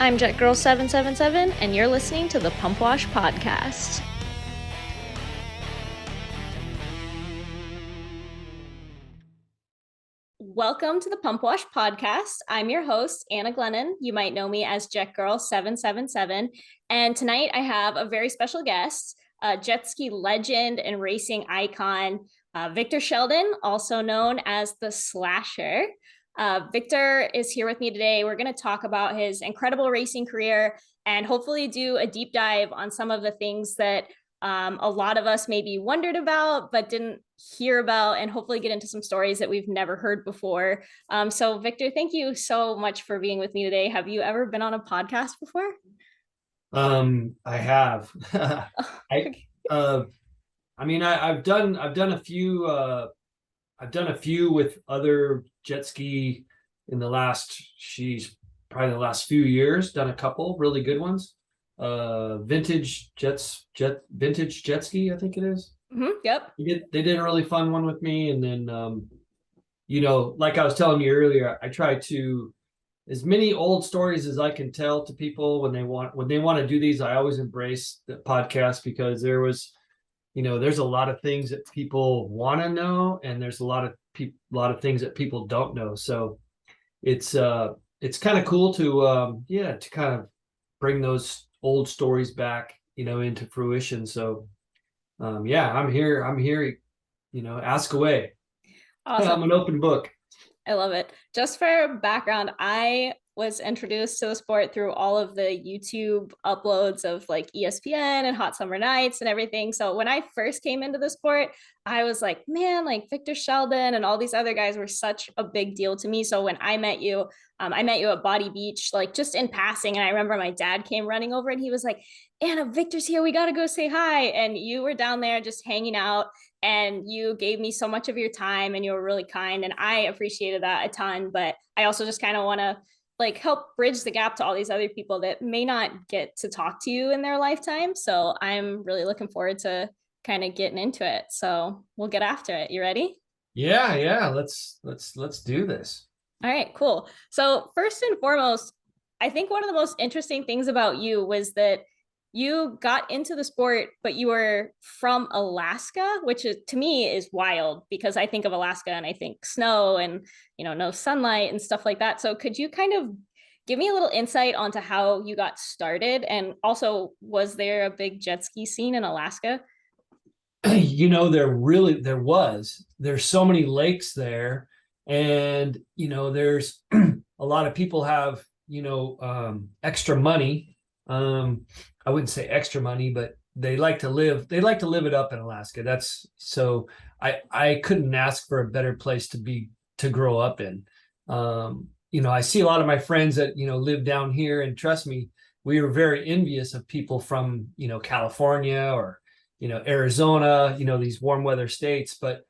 I'm JetGirl777, and you're listening to the Pumpwash Podcast. Welcome to the Pumpwash Podcast. I'm your host, Anna Glennon. You might know me as JetGirl777. And tonight I have a very special guest, jet ski legend and racing icon, Victor Sheldon, also known as the Slasher. Victor is here with me today. We're going to talk about his incredible racing career and hopefully do a deep dive on some of the things that a lot of us maybe wondered about but didn't hear about, and hopefully get into some stories that we've never heard before. So Victor, thank you so much for being with me today. Have you ever been on a podcast before? I have. I've done a few. I've done a few with other jet ski in the last, probably the last few years. Done a couple really good ones. Vintage jet ski, I think it is. Mm-hmm, yep. They did a really fun one with me, and then like I was telling you earlier, I try to as many old stories as I can tell to people when they want to do these. I always embrace the podcast because there's a lot of things that people want to know, and there's a lot of things that people don't know. So it's kind of cool to kind of bring those old stories back, into fruition. So I'm here, ask away. Awesome. I'm an open book. I love it. Just for background, I was introduced to the sport through all of the YouTube uploads of like ESPN and Hot Summer Nights and everything. So when I first came into the sport, I was like, man, like Victor Sheldon and all these other guys were such a big deal to me. So when I met you at Body Beach, like just in passing. And I remember my dad came running over and he was like, Anna, Victor's here. We got to go say hi. And you were down there just hanging out, and you gave me so much of your time, and you were really kind, and I appreciated that a ton. But I also just kind of want to like help bridge the gap to all these other people that may not get to talk to you in their lifetime. So I'm really looking forward to kind of getting into it. So we'll get after it. You ready? Yeah. Let's do this. All right, cool. So first and foremost, I think one of the most interesting things about you was that you got into the sport, but you were from Alaska, which is, to me, is wild because I think of Alaska and I think snow and, no sunlight and stuff like that. So could you kind of give me a little insight onto how you got started? And also, was there a big jet ski scene in Alaska? There's so many lakes there, and there's a lot of people have extra money. I wouldn't say extra money, but they like to live it up in Alaska. That's so I couldn't ask for a better place to grow up in. I see a lot of my friends that live down here, and trust me, we were very envious of people from California or Arizona, these warm weather states. But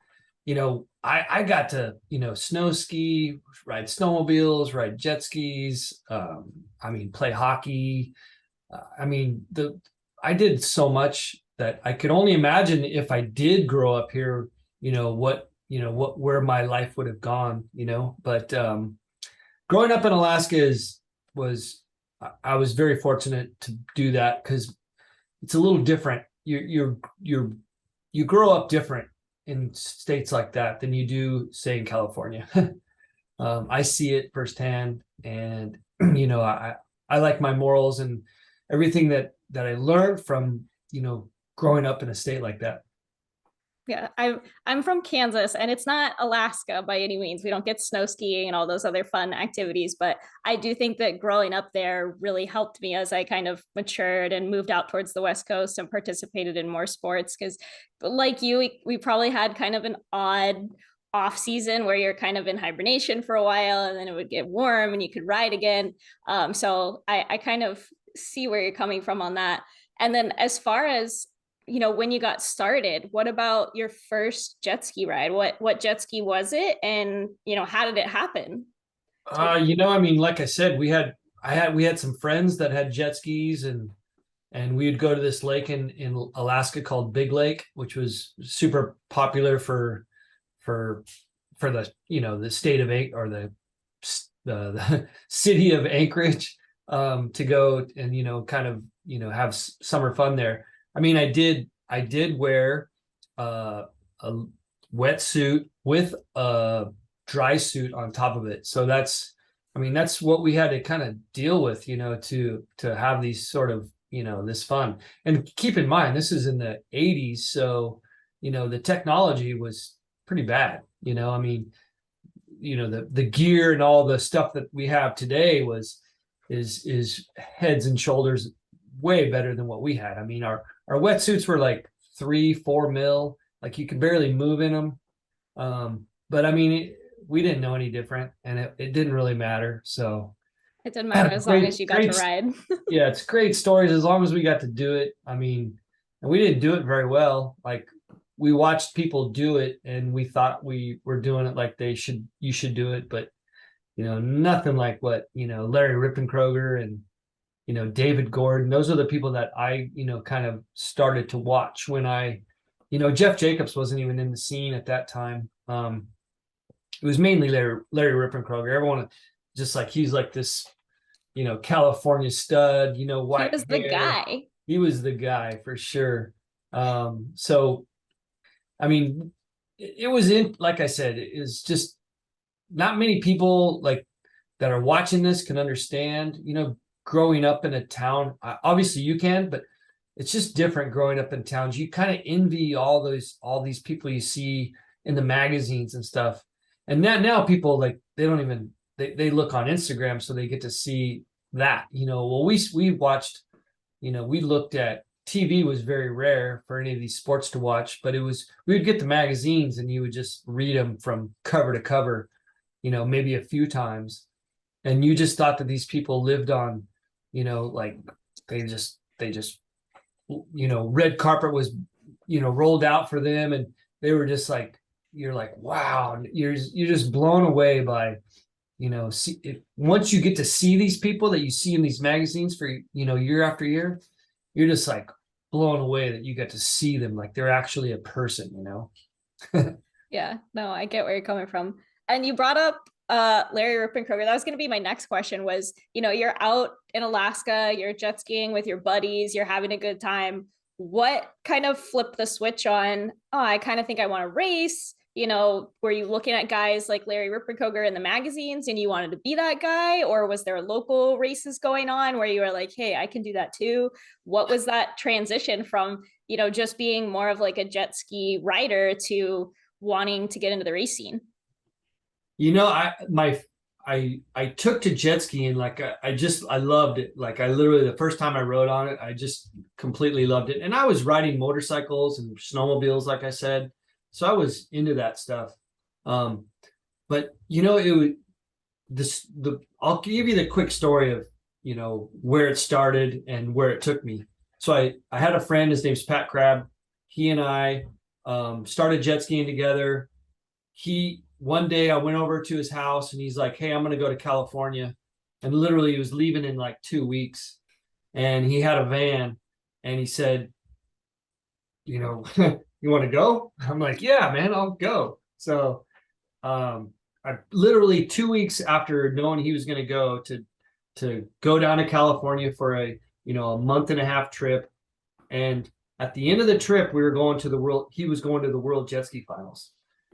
I got to snow ski, ride snowmobiles, ride jet skis, play hockey. I did so much that I could only imagine if I did grow up here, where my life would have gone, but growing up in Alaska I was very fortunate to do that because it's a little different. You grow up different in states like that than you do, say, in California. I see it firsthand, and I like my morals and everything that I learned from growing up in a state like that. Yeah, I'm from Kansas, and it's not Alaska by any means. We don't get snow skiing and all those other fun activities, but I do think that growing up there really helped me as I kind of matured and moved out towards the West Coast and participated in more sports. Because, like you, we probably had kind of an odd off season where you're kind of in hibernation for a while, and then it would get warm and you could ride again. So I kind of see where you're coming from on that. And then as far as when you got started, what about your first jet ski ride? What jet ski was it? And, how did it happen? Like I said, we had some friends that had jet skis, and we'd go to this lake in Alaska called Big Lake, which was super popular for the the state of the city of Anchorage. to go and, kind of, have summer fun there. I mean, I did wear a wetsuit with a dry suit on top of it. So that's what we had to kind of deal with, to have these sort of, this fun. And keep in mind, this is in the 80s. So, the technology was pretty bad. I mean, the gear and all the stuff that we have today is heads and shoulders way better than what we had. I mean, our wetsuits were like 3-4 mil, like you could barely move in them. But I mean, we didn't know any different, and it didn't really matter. So it didn't matter as long as you got to ride. Yeah, it's great stories as long as we got to do it. I mean, and we didn't do it very well. Like, we watched people do it and we thought we were doing it like you should do it, but nothing like what Larry Rippenkroger and David Gordon. Those are the people that I kind of started to watch when Jeff Jacobs wasn't even in the scene at that time. It was mainly Larry Rippenkroger. Everyone just like, he's like this California stud, white He was the guy. He was the guy for sure. So I mean, it was like I said, it was just not many people like that are watching this can understand, growing up in a town. Obviously you can, but it's just different growing up in towns. You kind of envy all these people you see in the magazines and stuff. And now people, like, they don't even, they look on Instagram, so they get to see that, well, we watched, we looked at TV. Was very rare for any of these sports to watch, but we would get the magazines and you would just read them from cover to cover, maybe a few times. And you just thought that these people lived on, like they just, red carpet was, rolled out for them. And they were just like, you're like, wow, you're just blown away by, once you get to see these people that you see in these magazines for, year after year, you're just like blown away that you get to see them like they're actually a person, Yeah, no, I get where you're coming from. And you brought up Larry Rippenkroger. That was going to be my next question was, you're out in Alaska, you're jet skiing with your buddies, you're having a good time. What kind of flipped the switch on, oh, I kind of think I want to race? Were you looking at guys like Larry Rippenkroger in the magazines and you wanted to be that guy? Or was there local races going on where you were like, hey, I can do that too? What was that transition from, just being more of like a jet ski rider to wanting to get into the race scene? I took to jet skiing. Like I loved it. Like I literally, the first time I rode on it, I just completely loved it. And I was riding motorcycles and snowmobiles, like I said. So I was into that stuff. But I'll give you the quick story of, where it started and where it took me. So I had a friend, his name's Pat Crabb. He and I started jet skiing together. One day I went over to his house and he's like, hey, I'm going to go to California. And literally he was leaving in like 2 weeks, and he had a van, and he said, you want to go? I'm like, yeah, man, I'll go. So I literally 2 weeks after knowing he was going to go down to California for a month and a half trip. And at the end of the trip, we were going to he was going to the World Jet Ski Finals.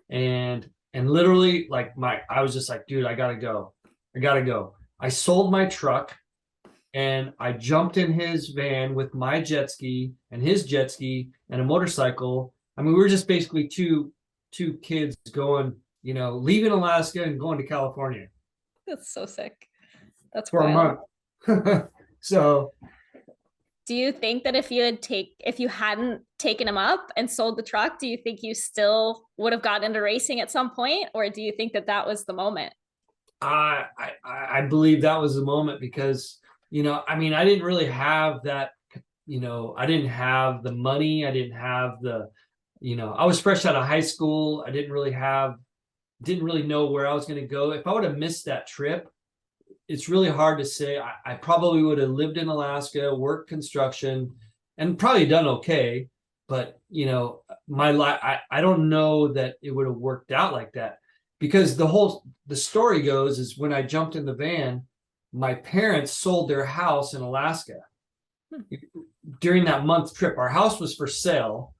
And literally, like, I was just like, dude, I gotta go. I sold my truck and I jumped in his van with my jet ski and his jet ski and a motorcycle. I mean, we were just basically two kids going, leaving Alaska and going to California. That's so sick. That's for wild. a month. So do you think that if you hadn't taken him up and sold the truck, do you think you still would have gotten into racing at some point? Or do you think that was the moment? I believe that was the moment because, I mean, I didn't really have that, I didn't have the money. I didn't have I was fresh out of high school. I didn't really know where I was going to go. If I would have missed that trip, it's really hard to say. I probably would have lived in Alaska, worked construction, and probably done okay. But, my life, I don't know that it would have worked out like that, because the story goes is when I jumped in the van, my parents sold their house in Alaska during that month trip. Our house was for sale,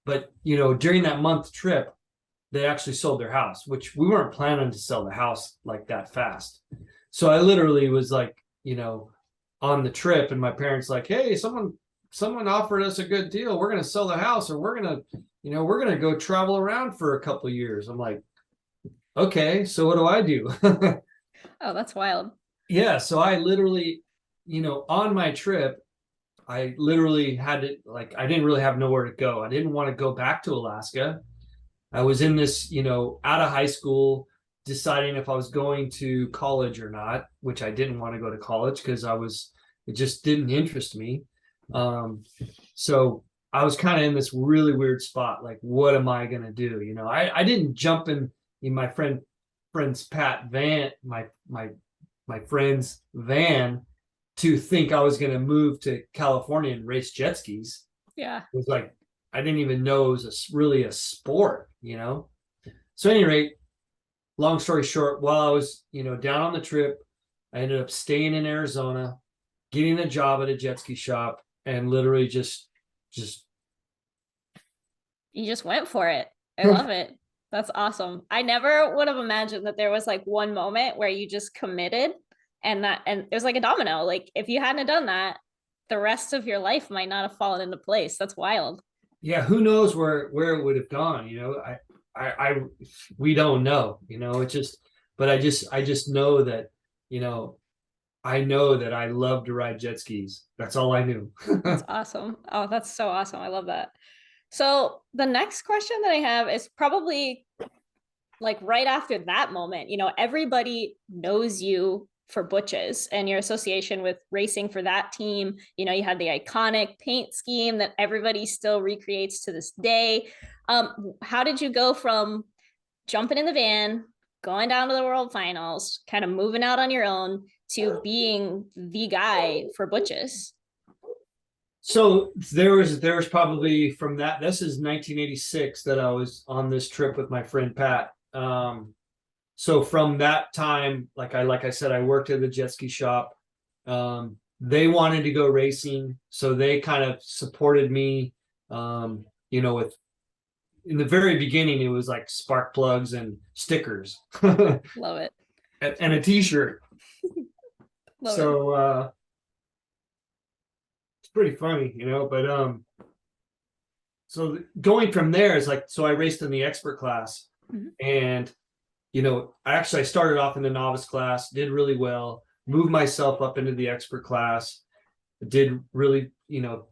but during that month trip, they actually sold their house, which we weren't planning to sell the house like that fast. So I literally was like, on the trip, and my parents like, hey, someone offered us a good deal. We're going to sell the house, or we're going to go travel around for a couple of years. I'm like, okay, so what do I do? Oh, that's wild. Yeah. So I literally, on my trip, I literally had to, like, I didn't really have nowhere to go. I didn't want to go back to Alaska. I was in this, out of high school, deciding if I was going to college or not, which I didn't want to go to college because it just didn't interest me. So I was kind of in this really weird spot. Like, what am I going to do? I didn't jump in my friend's my friend's van to think I was going to move to California and race jet skis. Yeah. It was like, I didn't even know it was really a sport, So at any rate, long story short, while I was, down on the trip, I ended up staying in Arizona, getting a job at a jet ski shop, and literally just you just went for it. I love it. That's awesome. I never would have imagined that there was like one moment where you just committed and it was like a domino. Like if you hadn't done that, the rest of your life might not have fallen into place. That's wild. Yeah, who knows where it would have gone, we don't know, it's just, but I just know that, I know that I love to ride jet skis. That's all I knew. That's awesome. Oh, that's so awesome. I love that. So the next question that I have is probably like right after that moment. Everybody knows you for Butch's and your association with racing for that team. You had the iconic paint scheme that everybody still recreates to this day. How did you go from jumping in the van, going down to the world finals, kind of moving out on your own to being the guy for Butch's? So there was probably from that, this is 1986 that I was on this trip with my friend Pat. So from that time, like I said, I worked at the jet ski shop. They wanted to go racing, so they kind of supported me. With, in the very beginning, it was like spark plugs and stickers. Love it. And a t-shirt. So it's pretty funny, but so going from there is like, so I raced in the expert class. And I started off in the novice class, did really well, moved myself up into the expert class, did really,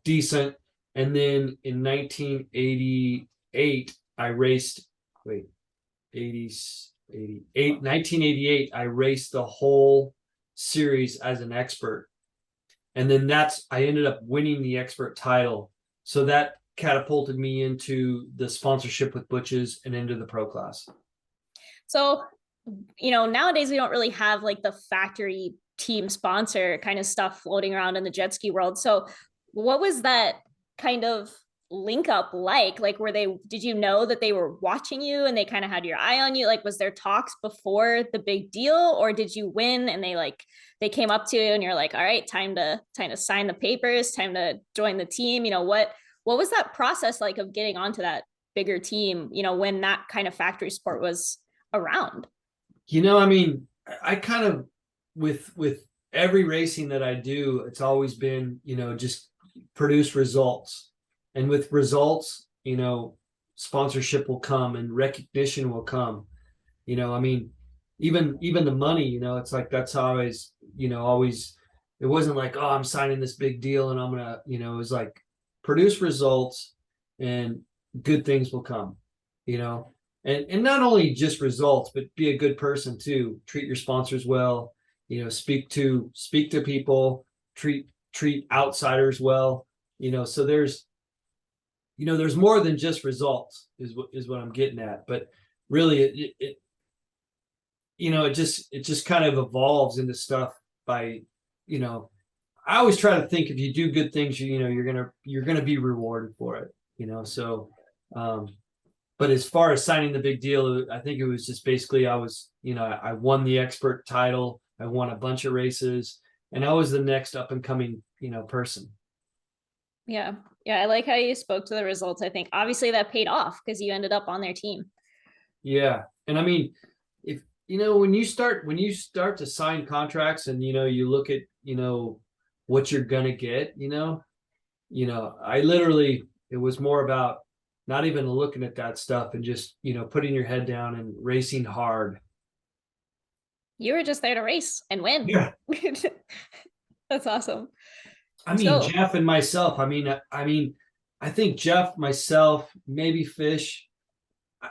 decent. And then in 1988, I raced, 1988, I raced the whole series as an expert. And then I ended up winning the expert title. So that catapulted me into the sponsorship with Butch's and into the pro class. So, nowadays we don't really have like the factory team sponsor kind of stuff floating around in the jet ski world. So what was that kind of link up like? Like, did you know that they were watching you and they kind of had your eye on you? Like, was there talks before the big deal, or did you win and they came up to you and you're like, all right, time to sign the papers, time to join the team? What was that process like of getting onto that bigger team, when that kind of factory sport was around? I kind of, with every racing that I do, it's always been, just produce results. And with results, sponsorship will come and recognition will come. Even the money, it's like, that's how I always, it wasn't like, oh, I'm signing this big deal and I'm gonna, it was like, produce results and good things will come, and not only just results, but be a good person too. Treat your sponsors well, speak to people, treat outsiders well, so there's more than just results is what I'm getting at. But really it just kind of evolves into stuff by, I always try to think if you do good things, you're gonna be rewarded for it, so but as far as signing the big deal, I think it was just basically I won the expert title I won a bunch of races, and I was the next up and coming, person. Yeah. Yeah. I like how you spoke to the results. I think obviously that paid off because you ended up on their team. Yeah. And I mean, if, when you start to sign contracts and, you look at, what you're going to get, I literally, it was more about not even looking at that stuff and just, putting your head down and racing hard. You were just there to race and win. Yeah. That's awesome. I mean, Jeff and myself, I think Jeff, myself, maybe Fish,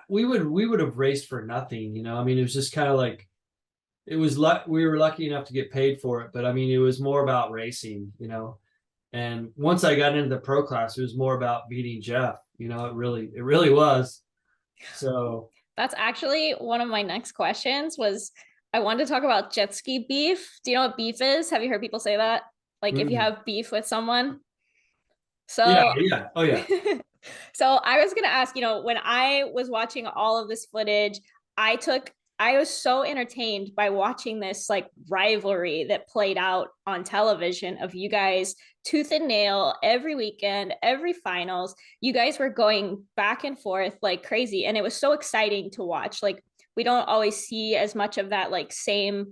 we would have raced for nothing, it was just kind of like, we were lucky enough to get paid for it, but it was more about racing, and once I got into the pro class, it was more about beating Jeff, it really was. So that's actually one of my next questions was I wanted to talk about jet ski beef. Do you know what beef is? Have you heard people say that? Like if you have beef with someone. So yeah. Oh yeah. So I was gonna ask, when I was watching all of this footage, I was so entertained by watching this like rivalry that played out on television of you guys tooth and nail every weekend, every finals. You guys were going back and forth like crazy. And it was so exciting to watch. Like we don't always see as much of that same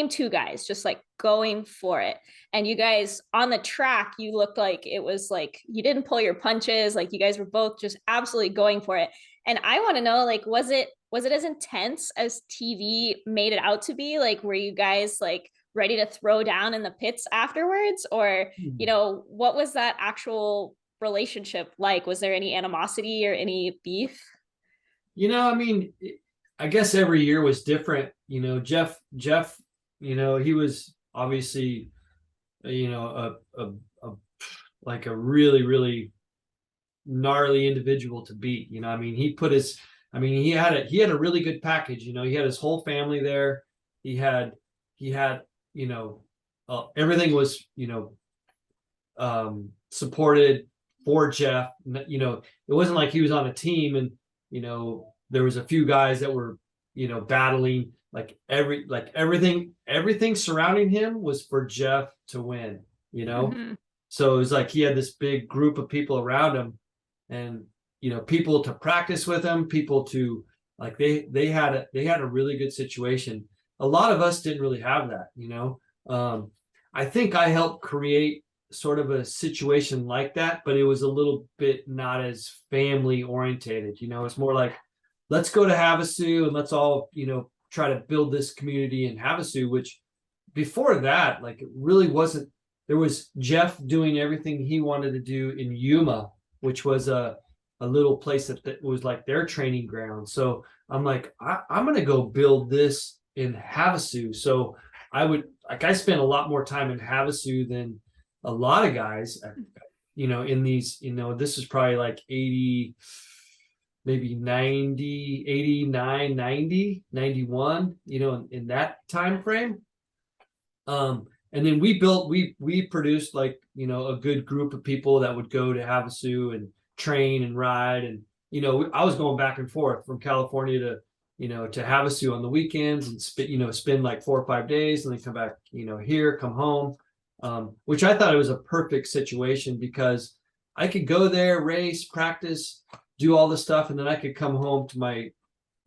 two guys just like going for it. And you guys on the track, you looked like it was like you didn't pull your punches, like you guys were both just absolutely going for it. And I want to know, like, was it as intense as TV made it out to be? Like, were you guys like ready to throw down in the pits afterwards? Or, what was that actual relationship like? Was there any animosity or any beef? I guess every year was different. Jeff, he was obviously, a like a really, really gnarly individual to beat. He put his, he had a really good package. He had his whole family there. He had, everything was, supported for Jeff. It wasn't like he was on a team and, there was a few guys that were, battling. Like everything surrounding him was for Jeff to win. Mm-hmm. So it was like he had this big group of people around him, and people to practice with him, people to like they had a really good situation. A lot of us didn't really have that. I think I helped create sort of a situation like that, but it was a little bit not as family orientated. It's more like, let's go to Havasu and let's all, try to build this community in Havasu, which before that, like it really wasn't. There was Jeff doing everything he wanted to do in Yuma, which was a little place that was like their training ground. So I'm like, I'm going to go build this in Havasu. So I spent a lot more time in Havasu than a lot of guys, in these, this is probably like 80, maybe 90, 89, 90, 91, in that time frame. And then we produced like, a good group of people that would go to Havasu and train and ride. And, I was going back and forth from California to, to Havasu on the weekends and spend like 4 or 5 days and then come back, here, come home. Which I thought it was a perfect situation because I could go there, race, practice, do all the stuff, and then I could come home to my,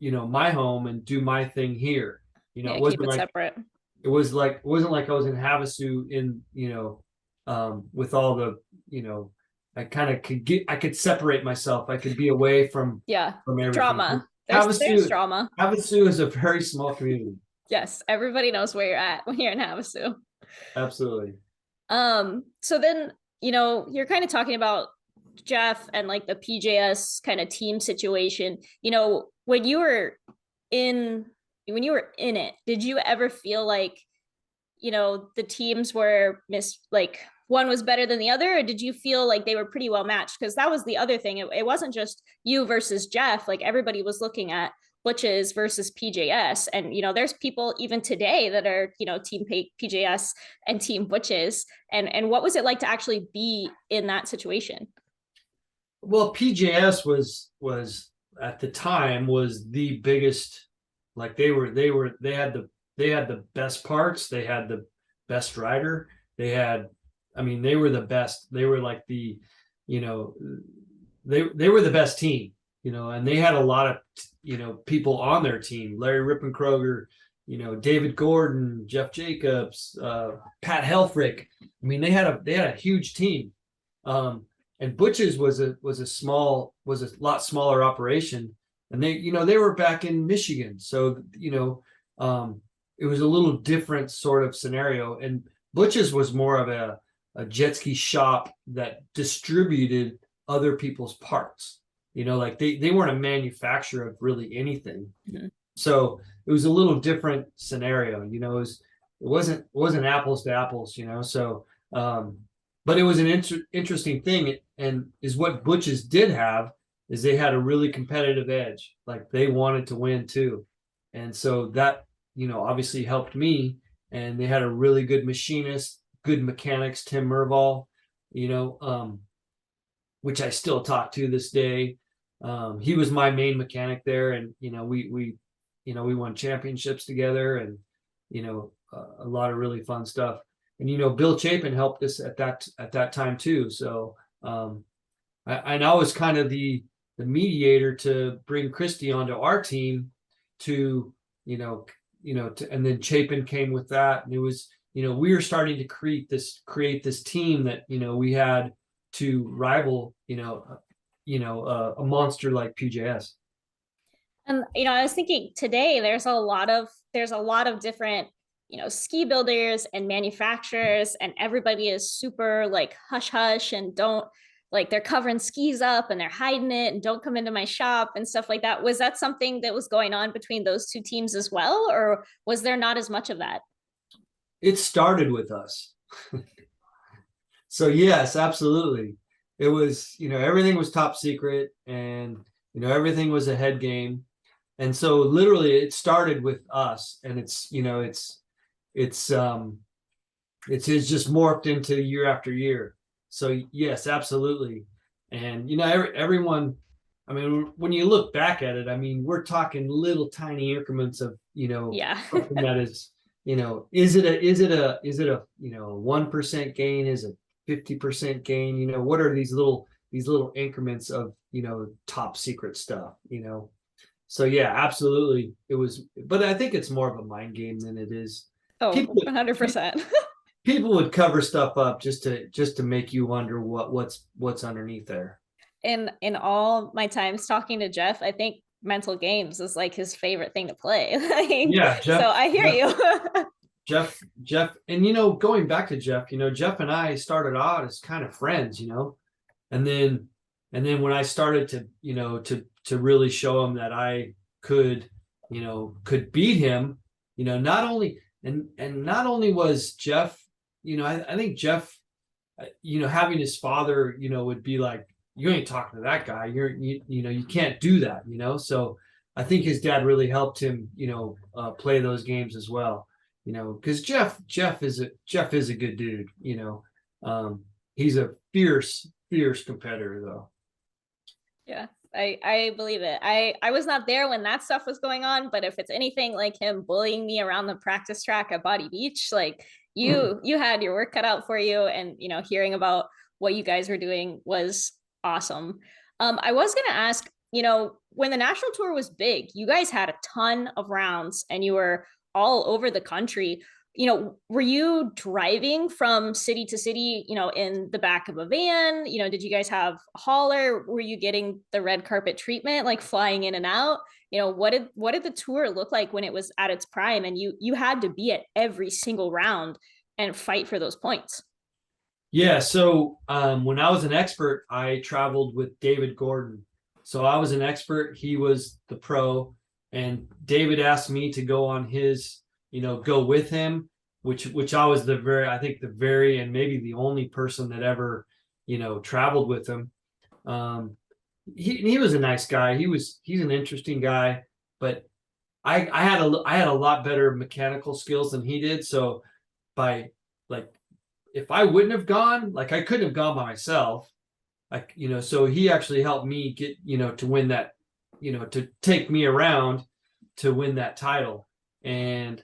my home and do my thing here. It wasn't keep it like separate. It wasn't like I was in Havasu in, with all the, I kind of I could separate myself. I could be away from everything. Drama. There's drama. Havasu is a very small community. Yes, everybody knows where you're at when you're in Havasu. Absolutely. So then, you're kind of talking about Jeff and like the PJS kind of team situation. When you were in it, did you ever feel like, the teams were like one was better than the other, or did you feel like they were pretty well matched? Because that was the other thing. It wasn't just you versus Jeff. Like everybody was looking at Butch's versus PJS. And, there's people even today that are, team PJS and team Butch's. And what was it like to actually be in that situation? Well, PJS was at the time was the biggest, like they had the best parts. They had the best rider. They had, I mean, they were the best. They were like the, you know, they were the best team, you know, and they had a lot of, you know, people on their team. Larry Rippenkroger, you know, David Gordon, Jeff Jacobs, Pat Helfrich. I mean, they had a huge team. And Butch's was a lot smaller operation, and they, you know, they were back in Michigan, so, you know, it was a little different sort of scenario. And Butch's was more of a jet ski shop that distributed other people's parts. You know, like they weren't a manufacturer of really anything. Mm-hmm. So it was a little different scenario. You know, it wasn't apples to apples. You know, so but it was an interesting thing, and is what Butch's did have is they had a really competitive edge. Like they wanted to win too, and so that, you know, obviously helped me. And they had a really good machinist, good mechanics, Tim Merval, you know, which I still talk to this day. He was my main mechanic there, and you know, we won championships together, and you know, a lot of really fun stuff. And you know, Bill Chapin helped us at that time too. So I was kind of the mediator to bring Christy onto our team to, and then Chapin came with that, and it was, you know, we were starting to create this team that, you know, we had to rival, a monster like PJS. And you know, I was thinking today there's a lot of different, you know, ski builders and manufacturers, and everybody is super like hush hush and don't, like, they're covering skis up and they're hiding it and don't come into my shop and stuff like that. Was that something that was going on between those two teams as well, or was there not as much of that? It started with us. So yes, absolutely. It was, you know, everything was top secret, and, you know, everything was a head game. And so literally it started with us, and it's, you know, it's just morphed into year after year. So yes, absolutely. And, you know, everyone, I mean, when you look back at it, I mean, we're talking little tiny increments of, you know, something that is, you know, is it a, you know, 1% gain? Is it 50% gain? You know, what are these little increments of, you know, top secret stuff, you know? So yeah, absolutely. It was, but I think it's more of a mind game than it is. Oh, 100%. People would cover stuff up just to make you wonder what's underneath there. In all my times talking to Jeff, I think mental games is like his favorite thing to play. Yeah, Jeff, so I hear you. Jeff, and you know, going back to Jeff, you know, Jeff and I started out as kind of friends, you know, and then when I started to, you know, to really show him that I could beat him, you know, not only was Jeff, you know, I think Jeff, you know, having his father, you know, would be like, you ain't talking to that guy. You know, you can't do that, you know? So I think his dad really helped him, you know, play those games as well, you know, because Jeff is a good dude, you know. He's a fierce competitor though. Yeah, I believe it. I was not there when that stuff was going on, but if it's anything like him bullying me around the practice track at Body Beach, like you had your work cut out for you, and you know, hearing about what you guys were doing was awesome. I was gonna ask, you know, when the national tour was big, you guys had a ton of rounds and you were all over the country. You know, were you driving from city to city, you know, in the back of a van? You know, did you guys have a hauler? Were you getting the red carpet treatment, like flying in and out? You know, what did the tour look like when it was at its prime and you had to be at every single round and fight for those points? Yeah, so when I was an expert, I traveled with David Gordon. So I was an expert, he was the pro, and David asked me to go on his, you know, go with him, which I was the very and maybe the only person that ever, you know, traveled with him. He was a nice guy. He's an interesting guy, but I had a lot better mechanical skills than he did. So if I wouldn't have gone, like I couldn't have gone by myself. Like, you know, so he actually helped me get, you know, to win that, you know, to take me around to win that title. And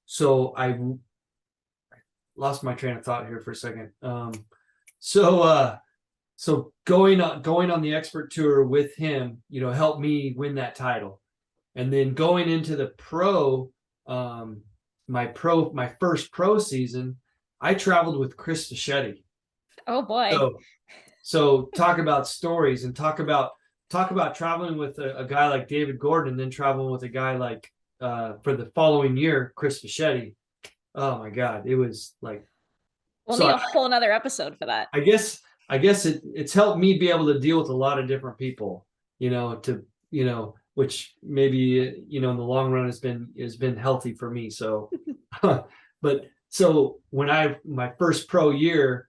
so I lost my train of thought here for a second. So going on the expert tour with him, helped me win that title. And then going into the my first pro season, I traveled with Chris Fischetti. Oh boy. So talk about stories, and talk about traveling with a guy like David Gordon, and then traveling with a guy like for the following year, Chris Fischetti. Oh my God, it was like, we'll need a whole nother episode for that. I guess it's helped me be able to deal with a lot of different people, which maybe in the long run has been healthy for me. So, but so when my first pro year,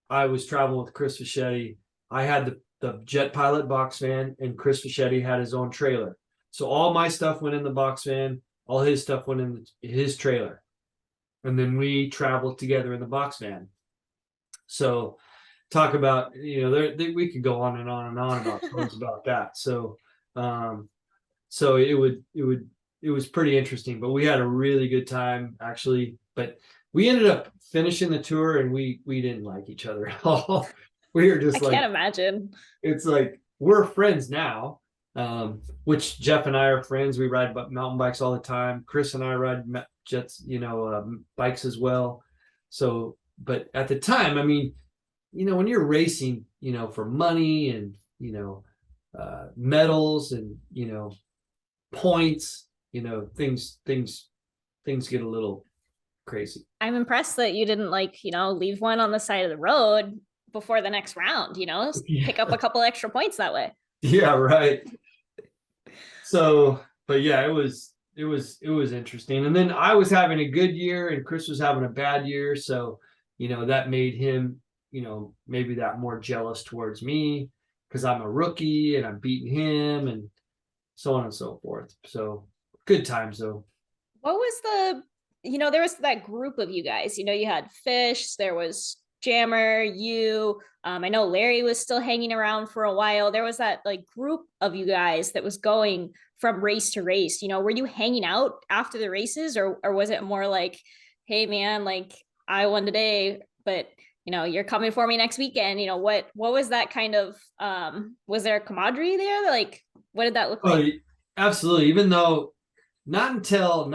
I was traveling with Chris Fischetti. I had the jet pilot box van, and Chris Fischetti had his own trailer. So all my stuff went in the box van, all his stuff went in his trailer, and then we traveled together in the box van. So talk about, we could go on and on and on about stories about that. So so it was pretty interesting, but we had a really good time actually. But we ended up finishing the tour, and we didn't like each other at all. We were just I can't imagine. It's like, we're friends now, which Jeff and I are friends. We ride mountain bikes all the time. Chris and I ride jets, bikes as well. So, but at the time, I mean, when you're racing, for money and, medals and, points, things get a little crazy. I'm impressed that you didn't leave one on the side of the road before the next round, pick up a couple extra points that way. Yeah, right. So, but yeah, it was interesting. And then I was having a good year, and Chris was having a bad year. So, that made him, maybe that more jealous towards me, because I'm a rookie and I'm beating him, and so on and so forth. So good times though. What was there was that group of you guys, you had Fish, there was Jammer, you, I know Larry was still hanging around for a while. There was that group of you guys that was going from race to race. Were you hanging out after the races, or was it more like, hey man, I won today, but you're coming for me next weekend? What was that kind of, was there a camaraderie there? What did that look like? Absolutely. Even though not until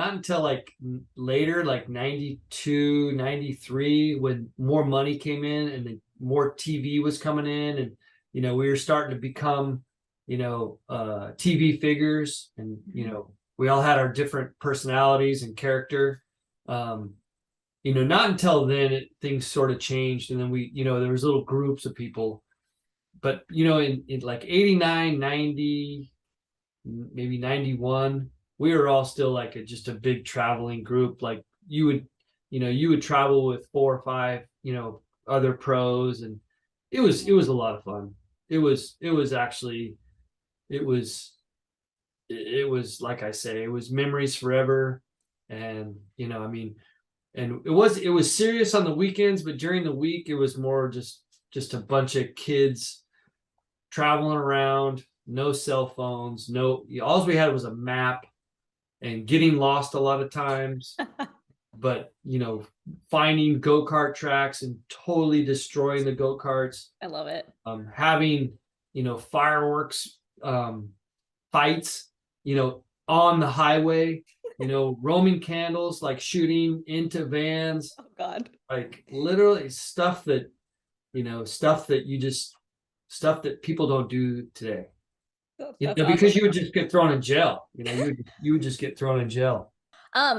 later, 92, 93, when more money came in and more TV was coming in, and, we were starting to become, TV figures, and, we all had our different personalities and character. Not until then things sort of changed, and then we, there was little groups of people. But, in 89, 90, maybe 91, we were all still just a big traveling group. You would travel with 4 or 5, other pros, and it was a lot of fun. It was like I say, it was memories forever. And, and it was serious on the weekends, but during the week, it was more just a bunch of kids traveling around, no cell phones, all we had was a map, and getting lost a lot of times. But, finding go-kart tracks and totally destroying the go-karts. I love it. Having, fireworks fights, on the highway, roaming candles, shooting into vans. Oh God. Literally stuff that people don't do today. Because you would just get thrown in jail. You would just get thrown in jail.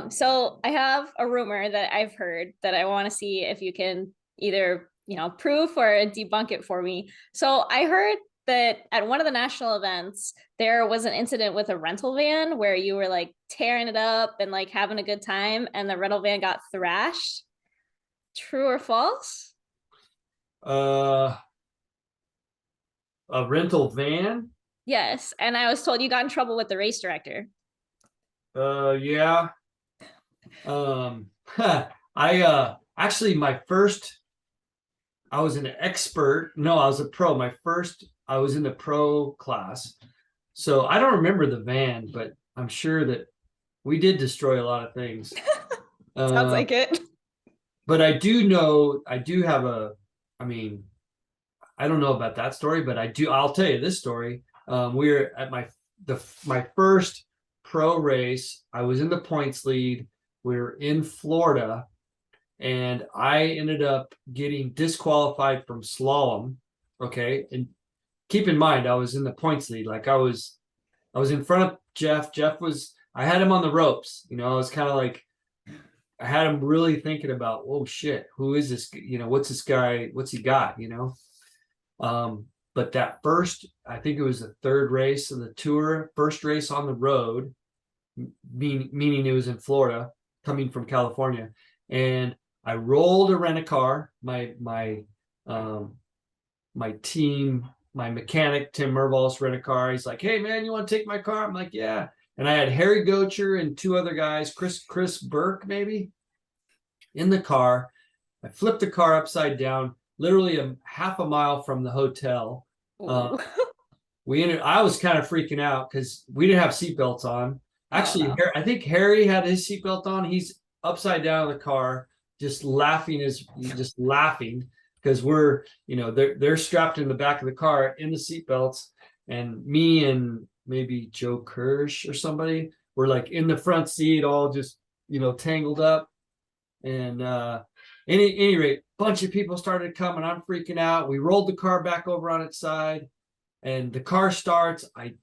So I have a rumor that I've heard that I want to see if you can either, prove or debunk it for me. So I heard that at one of the national events, there was an incident with a rental van where you were tearing it up and having a good time, and the rental van got thrashed. True or false? A rental van? Yes, and I was told you got in trouble with the race director. Yeah. I actually, I was an expert. No, I was a pro. I was in the pro class. So I don't remember the van, but I'm sure that we did destroy a lot of things. Sounds like it. But I do have I mean, I don't know about that story, but I'll tell you this story. We were at my first pro race. I was in the points lead. We were in Florida, and I ended up getting disqualified from slalom. Okay. And keep in mind, I was in the points lead. Like I was in front of Jeff. I had him on the ropes. You know, I was kind of like, I had him really thinking about, oh shit, who is this? You know, what's this guy? What's he got? You know? But that first, I think it was the third race of the tour, first race on the road, meaning it was in Florida, coming from California. And I rolled a rent-a-car. My mechanic, Tim Merval's rent-a-car. He's like, hey man, you want to take my car? I'm like, yeah. And I had Harry Gocher and two other guys, Chris Burke, maybe, in the car. I flipped the car upside down, literally a half a mile from the hotel. I was kind of freaking out because we didn't have seatbelts on. Actually, no. I think Harry had his seatbelt on. He's upside down in the car, just laughing because we're, you know, they're strapped in the back of the car in the seatbelts, and me and maybe Joe Kirsch or somebody were like in the front seat, all just, you know, tangled up. And any rate, bunch of people started coming. I'm freaking out. We rolled the car back over on its side, and the car starts. I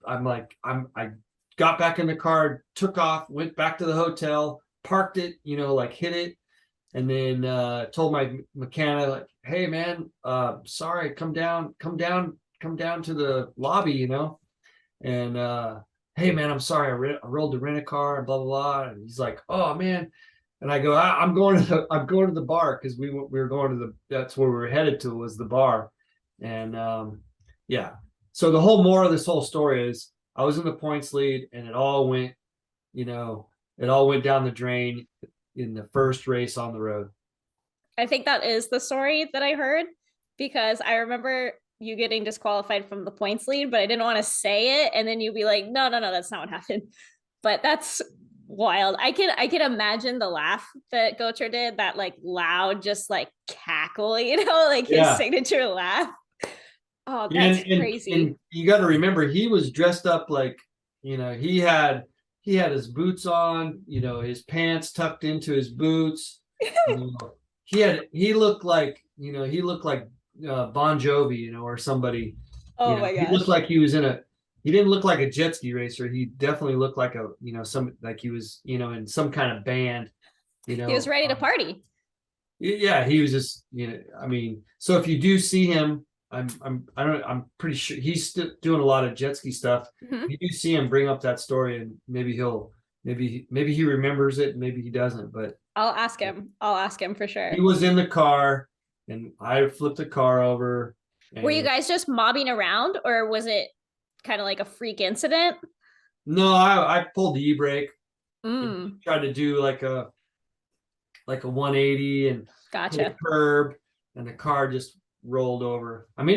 got back in the car, took off, went back to the hotel, parked it, you know, like hit it, and then told my mechanic, like, hey man, sorry, come down to the lobby, you know. And hey man, I'm sorry, I rolled the rent-a-car and blah blah blah. And he's like, oh man. And I go, I'm going to the bar, because we were going to that's where we were headed to, was the bar. And yeah. So the whole moral of this whole story is I was in the points lead, and it all went down the drain in the first race on the road. I think that is the story that I heard, because I remember you getting disqualified from the points lead, but I didn't want to say it. And then you'd be like, no, that's not what happened. But that's wild. I can imagine the laugh that Gocher did, that like loud, just like cackle, you know, like his signature laugh. Oh, that's crazy. And you got to remember, he was dressed up like, you know, he had his boots on, you know, his pants tucked into his boots. You know, he looked like Bon Jovi, you know, or somebody. Oh my gosh. He looked like he didn't look like a jet ski racer. He definitely looked like he was, you know, in some kind of band, you know. He was ready to party. Yeah, he was just, you know, I mean, so if you do see him, I'm pretty sure he's still doing a lot of jet ski stuff. Mm-hmm. If you do see him, bring up that story, and maybe he remembers it, maybe he doesn't, but I'll ask him for sure. He was in the car, and I flipped the car over. Were you guys just mobbing around, or was it kind of like a freak incident? No, I pulled the e-brake. Tried to do like a 180 and gotcha. hit a curb, and the car just rolled over. I mean,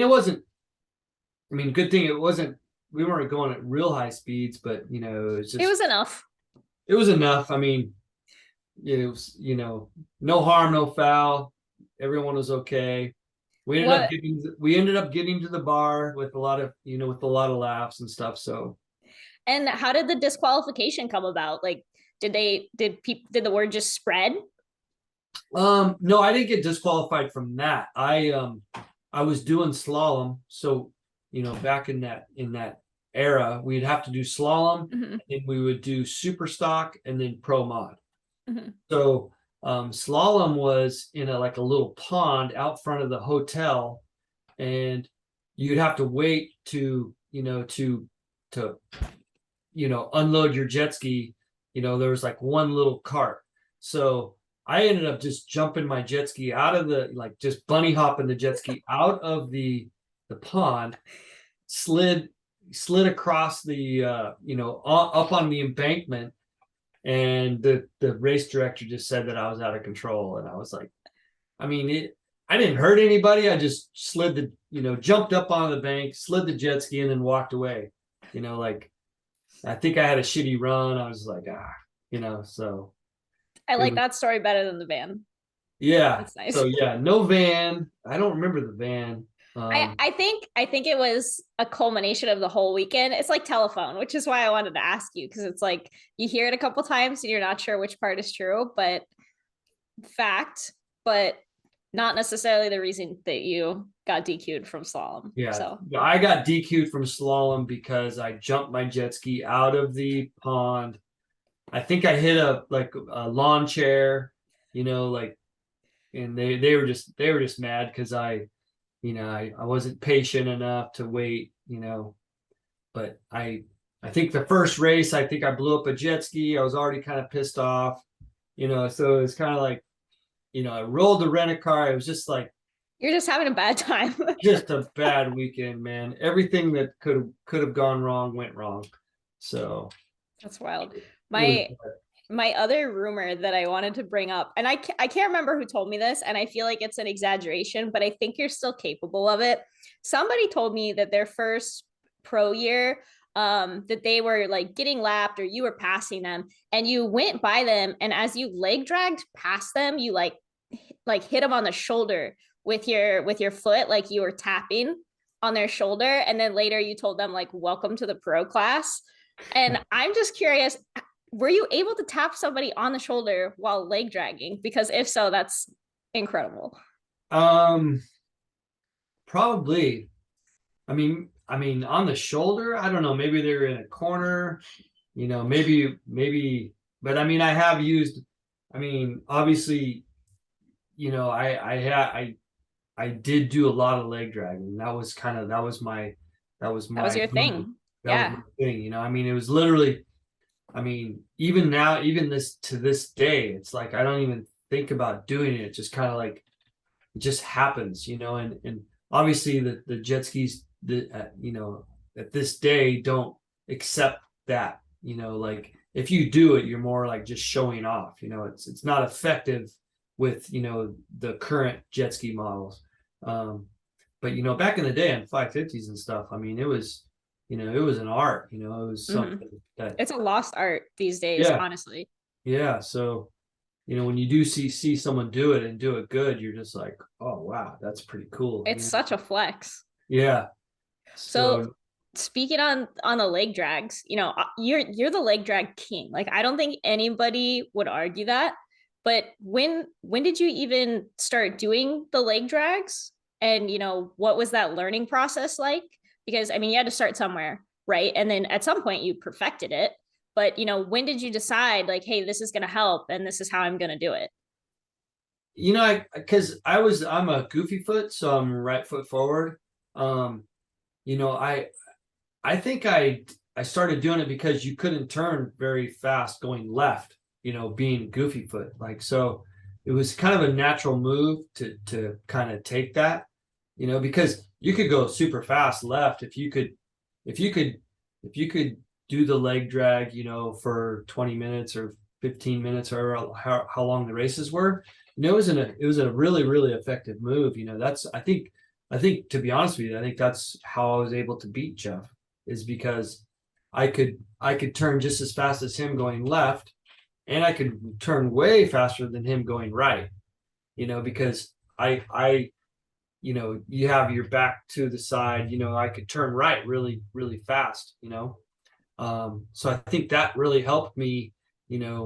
good thing it wasn't, we weren't going at real high speeds, but you know, it was enough. It was enough. I mean, it was, you know, no harm, no foul. Everyone was okay. We ended up getting to the bar with a lot of laughs and stuff. So, and how did the disqualification come about? Like, did the word just spread? No, I didn't get disqualified from that. I was doing slalom, so you know, back in that era, we'd have to do slalom, mm-hmm. and we would do super stock and then pro mod. Mm-hmm. So slalom was in a little pond out front of the hotel, and you'd have to wait to unload your jet ski. You know, there was like one little cart. So I ended up just jumping my jet ski out of just bunny hopping the jet ski out of the pond, slid across the up on the embankment, and the race director just said that I was out of control. And I was like, I mean, I didn't hurt anybody. I just jumped up on the bank, slid the jet ski, and then walked away. You know, like, I think I had a shitty run. I was like, So I it like was, that story better than the van. yeah. That's nice. So yeah, no van. I don't remember the van. I think it was a culmination of the whole weekend. It's like telephone, which is why I wanted to ask you, because it's like you hear it a couple times and you're not sure which part is true, but fact, but not necessarily the reason that you got DQ'd from slalom. Yeah, So I got DQ'd from slalom because I jumped my jet ski out of the pond. I think I hit a lawn chair, like, and they were just mad because I wasn't patient enough to wait, but I think the first race, I think I blew up a jet ski. I was already kind of pissed off, so it was kind of like, I rolled the rent a car. It was just like you're just having a bad time. just a bad weekend, man. Everything that could have gone wrong went wrong. So That's wild. it was My other rumor that I wanted to bring up, and I can't remember who told me this, and I feel like it's an exaggeration, but I think you're still capable of it. Somebody told me that their first pro year, that they were like getting lapped or you were passing them, and you went by them, and as you leg dragged past them, you like hit them on the shoulder with your foot, like you were tapping on their shoulder, and then later you told them like welcome to the pro class. And I'm just curious, were you able to tap somebody on the shoulder while leg dragging? Because if so, that's incredible. um probably. I mean on the shoulder, I don't know, maybe they were in a corner, maybe, but I mean I have used, obviously, I did do a lot of leg dragging. That was That was my your move. thing. That was Yeah. my thing. It was literally, even now, even this day, it's like I don't even think about doing it. It just kind of like it just happens, and obviously the jet skis, at this day don't accept that, like if you do it, you're more like just showing off, it's not effective with, the current jet ski models. But back in the day on 550s and stuff, it was an art, it was Mm-hmm. something that, It's a lost art these days, yeah, honestly. yeah. So when you do see someone do it and do it good, you're just like, oh wow, that's pretty cool. It's such a flex. Yeah. So So speaking on the leg drags, you're the leg drag king. Like I don't think anybody would argue that. But when did you even start doing the leg drags? And what was that learning process like? Because I mean, you had to start somewhere, right? And then at some point you perfected it. But when did you decide like, hey, this is going to help and this is how I'm going to do it? because I'm a goofy foot, so I'm right foot forward. Um, you know, I think I started doing it because you couldn't turn very fast going left, being goofy foot. Like so it was kind of a natural move to kind of take that, because you could go super fast left if you could if you could do the leg drag, for 20 minutes or 15 minutes or how long the races were. It was a really, really effective move. I think to be honest with you, I think that's how I was able to beat Jeff, is because I could turn just as fast as him going left, and I could turn way faster than him going right. Because you have your back to the side. I could turn right really, really fast. So I think that really helped me. Ended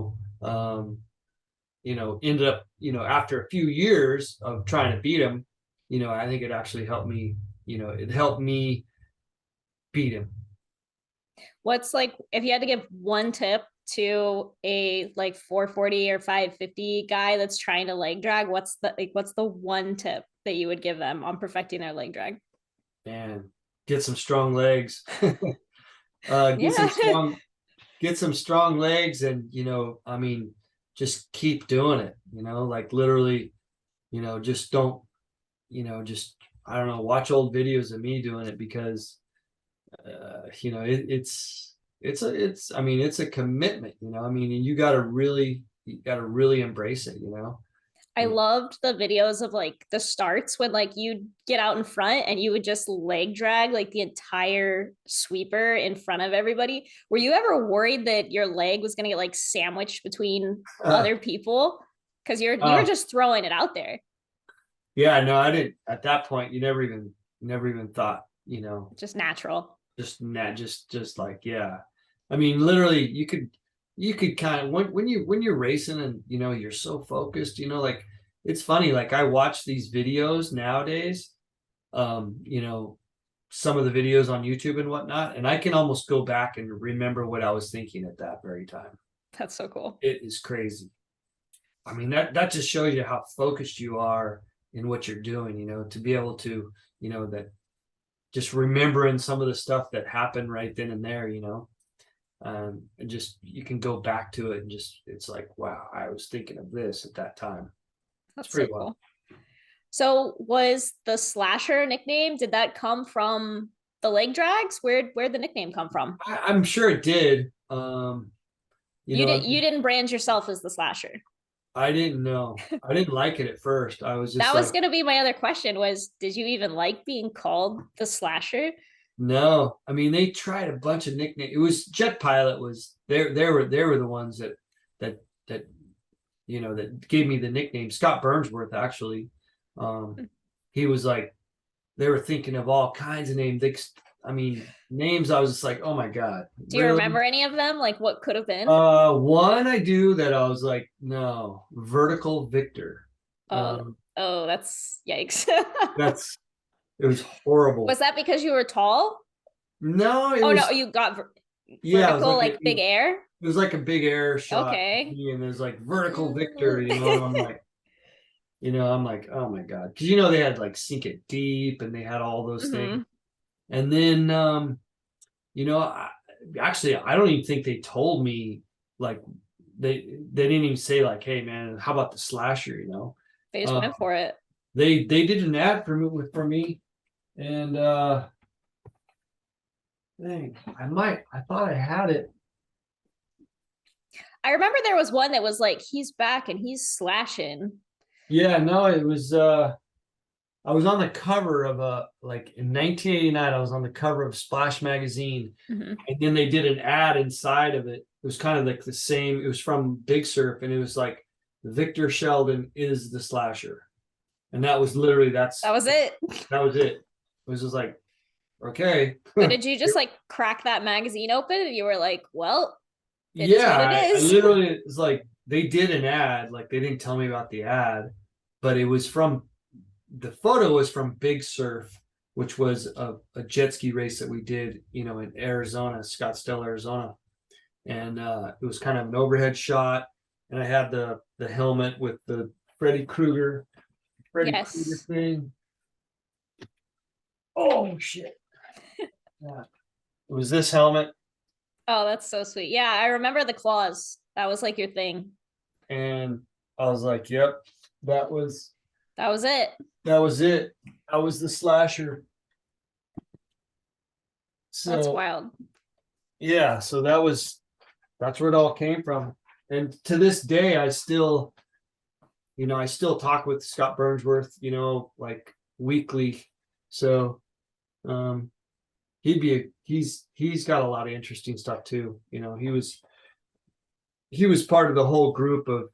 up, after a few years of trying to beat him, I think it actually helped me. It helped me beat him. What's like if you had to give one tip to a like 440 or 550 guy that's trying to leg drag, what's the one tip that you would give them on perfecting their leg drag? And get some strong legs. uh, get some Yeah. strong, get some strong legs, and just keep doing it. Like literally, just don't, just I don't know, watch old videos of me doing it, because it's a commitment. And you got to really embrace it. I loved the videos of like the starts when like you'd get out in front and you would just leg drag like the entire sweeper in front of everybody. Were you ever worried that your leg was going to get like sandwiched between other people? Because you were uh, just throwing it out there. yeah, no, I didn't. At that point, you never even thought, Just natural. just like, yeah. I mean, literally, you could kind of when you're racing and you're so focused, like it's funny. Like I watch these videos nowadays, some of the videos on YouTube and whatnot, and I can almost go back and remember what I was thinking at that very time. That's so cool. It is crazy. I mean, that just shows you how focused you are in what you're doing, to be able to, that just remembering some of the stuff that happened right then and there, and just you can go back to it and just it's like, wow, I was thinking of this at that time. It's That's so pretty cool. well. So was the slasher nickname, did that come from the leg drags? Where'd the nickname come from? I'm sure it did. You didn't brand yourself as the slasher. I didn't know. I didn't like it at first. I was just That was like, going to be my other question was, did you even like being called the slasher? no. I mean, they tried a bunch of nicknames. It was Jet Pilot was they were the ones that that that gave me the nickname. Scott Burnsworth actually. He was like they were thinking of all kinds of names. I mean, names I was just like, oh my God, Do you really? remember any of them? Like what could have been? One I do that I was like, no, Vertical Victor. Oh, oh, that's yikes. That's it was horrible. Was that because you were tall? No, it Oh no, was you got yeah, it was vertical like like big air? it was like a big air shot, Okay. and there's like Vertical Victor, and I'm like, oh my God, because they had like Sink It Deep, and they had all those things, Mm-hmm. and then actually, I don't even think they told me like they didn't even say like, hey man, how about the slasher? They just Uh, went for it. they did an ad for me, and dang, I thought I had it. I remember there was one that was like, he's back and he's slashing. Yeah, no, it was I was on the cover of like in 1989, I was on the cover of Splash magazine, Mm-hmm. and then they did an ad inside of it. It was kind of like the same, it was from Big Surf, and it was like Victor Sheldon is the slasher. And that was literally That was it. that was it. It was just like, okay. So did you just like crack that magazine open and you were like, well, it is Yeah, what it I is? literally it's like they did an ad, like they didn't tell me about the ad, but it was from the photo was from Big Surf, which was a jet ski race that we did, in Arizona, Scottsdale, Arizona. And it was kind of an overhead shot. And I had the helmet with the Freddy Krueger Yes. thing. Oh shit. Yeah. It was this helmet. Oh, that's so sweet. Yeah, I remember the claws. That was like your thing. And I was like, yep, that was That was it. that was it. I was the slasher. That's So wild. yeah, so that's where it all came from. And to this day, I still talk with Scott Burnsworth, like weekly. So um he's got a lot of interesting stuff too. He was part of the whole group of,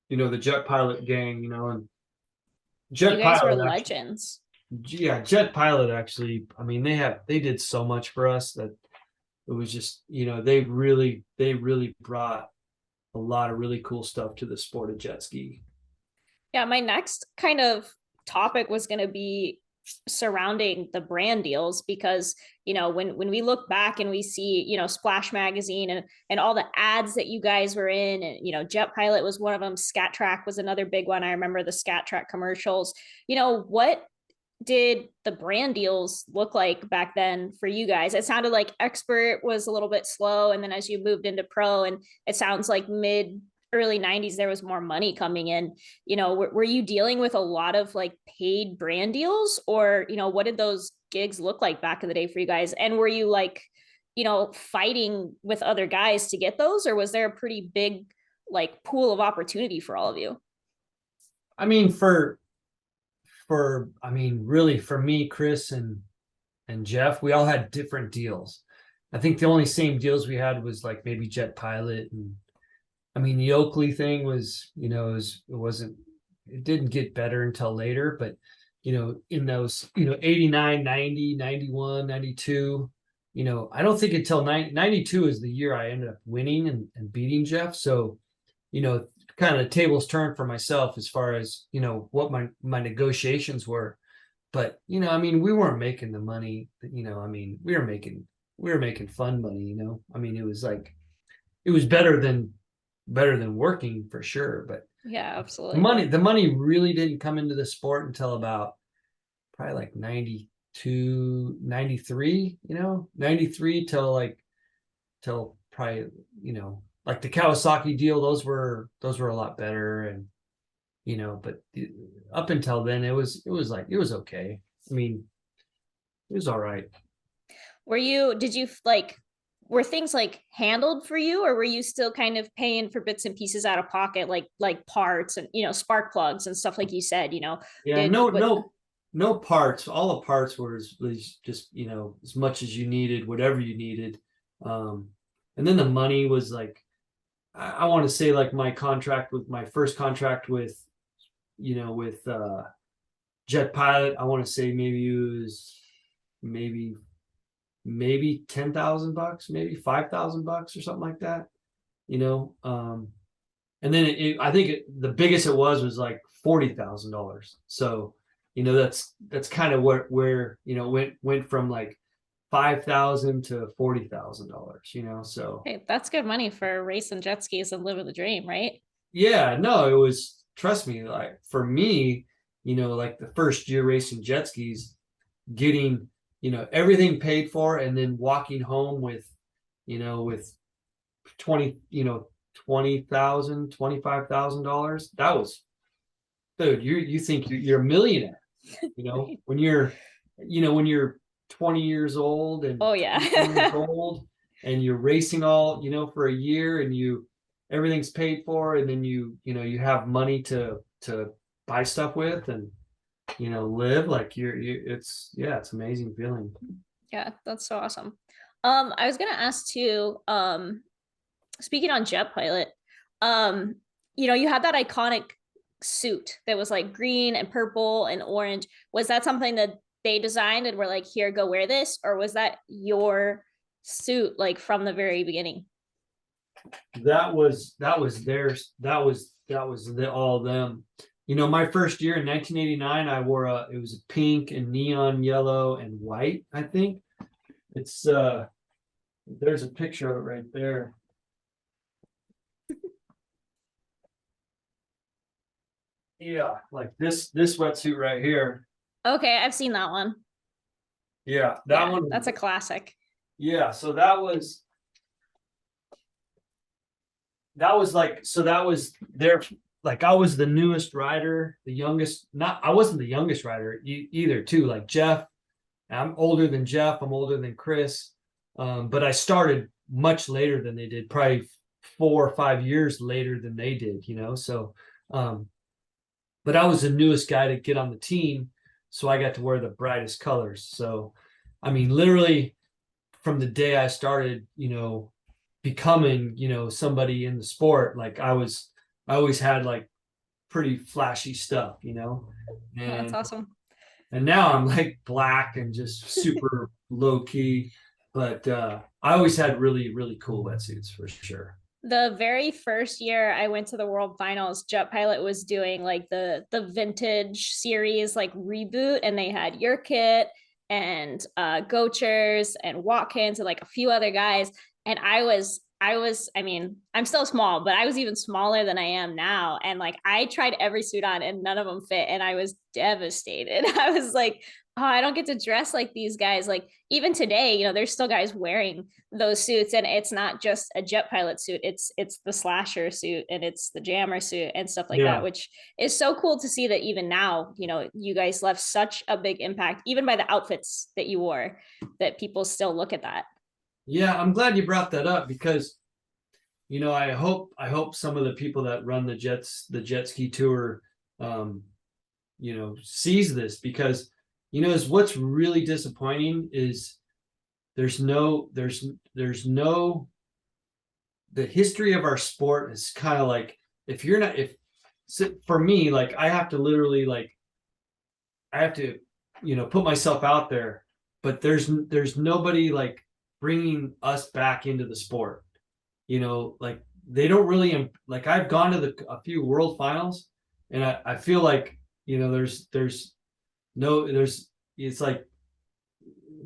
the Jet Pilot gang, and You Jet guys were Pilot actually, legends. yeah, Jet Pilot actually, I mean, they did so much for us that it was just, they really brought a lot of really cool stuff to the sport of jet ski. Yeah, my next kind of topic was going to be surrounding the brand deals because when we look back and we see Splash magazine and all the ads that you guys were in, and Jet Pilot was one of them, Scat Track was another big one. I remember the Scat Track commercials. What did the brand deals look like back then for you guys? It sounded like Expert was a little bit slow, and then as you moved into pro, and it sounds like mid early 90s there was more money coming in. Were you dealing with a lot of like paid brand deals, or what did those gigs look like back in the day for you guys? And were you like fighting with other guys to get those, or was there a pretty big like pool of opportunity for all of you? I mean, I mean, really for me, Chris and Jeff, we all had different deals. I think the only same deals we had was like maybe Jet Pilot. And I mean, the Oakley thing was, it didn't get better until later, but in those, 89, 90, 91, 92, I don't think until 92 is the year I ended up winning and beating Jeff. So, kind of tables turned for myself as far as, what my negotiations were. But, I mean, we weren't making the money that, I mean, we were making fun money, I mean, it was like, it was better than working for sure. But yeah, absolutely. the money really didn't come into the sport until about probably like 92, 93, 93 till probably, like the Kawasaki deal, those were a lot better. And, but up until then, it was okay. I mean, it was all right. Did you like, were things like handled for you, or were you still kind of paying for bits and pieces out of pocket, like parts and, spark plugs and stuff, like you said, Yeah, no parts. All the parts was just, as much as you needed, whatever you needed. And then the money was like, I want to say like my first contract with Jet Pilot, I want to say maybe it was maybe $10,000, maybe $5,000 or something like that, and then I think the biggest it was like $40,000. So, that's kind of where went from like 5,000 to $40,000, so. Hey, that's good money for racing jet skis and living the dream, right? Yeah, no, it was, trust me, like for me, like the first year racing jet skis, getting, everything paid for, and then walking home with 20,000, $25,000. That was, dude, you think you're a millionaire, when you're 20 years old and oh yeah years old, and you're racing all, for a year, and everything's paid for, and then you have money to buy stuff with, and live like it's amazing feeling. Yeah, that's so awesome. I was gonna ask too, speaking on Jet Pilot, you had that iconic suit that was like green and purple and orange. Was that something that they designed and were like, here, go wear this, or was that your suit like from the very beginning? That was theirs. That was all of them. My first year in 1989, I wore it was a pink and neon yellow and white, I think. It's there's a picture of it right there. Yeah, like this wetsuit right here. Okay, I've seen that one. Yeah, that one. That's a classic. Yeah, so that was their, like, I was the newest rider, the youngest. I wasn't the youngest rider either, too. Like Jeff, I'm older than Jeff. I'm older than Chris. But I started much later than they did, probably 4 or 5 years later than they did, So, but I was the newest guy to get on the team, so I got to wear the brightest colors. So, I mean, literally from the day I started, becoming, somebody in the sport, like I always had like pretty flashy stuff, And that's awesome. And now I'm like black and just super low key, but I always had really, really cool wetsuits for sure. The very first year I went to the World Finals, Jet Pilot was doing like the vintage series like reboot, and they had your kit and Gochers and Watkins and like a few other guys. And I mean, I'm still small, but I was even smaller than I am now. And like, I tried every suit on and none of them fit. And I was devastated. I was like, oh, I don't get to dress like these guys. Like even today, there's still guys wearing those suits, and it's not just a Jet Pilot suit. It's the slasher suit and it's the jammer suit and stuff like that, which is so cool to see that even now, you guys left such a big impact, even by the outfits that you wore, that people still look at that. Yeah, I'm glad you brought that up because, I hope some of the people that run the jet ski tour, um, sees this, because, is what's really disappointing is there's no, the history of our sport is kind of like, if you're not, if for me, like I have to literally like, I have to, put myself out there, but there's nobody like bringing us back into the sport. Like they don't really, like I've gone to a few world finals, and I feel like, it's like,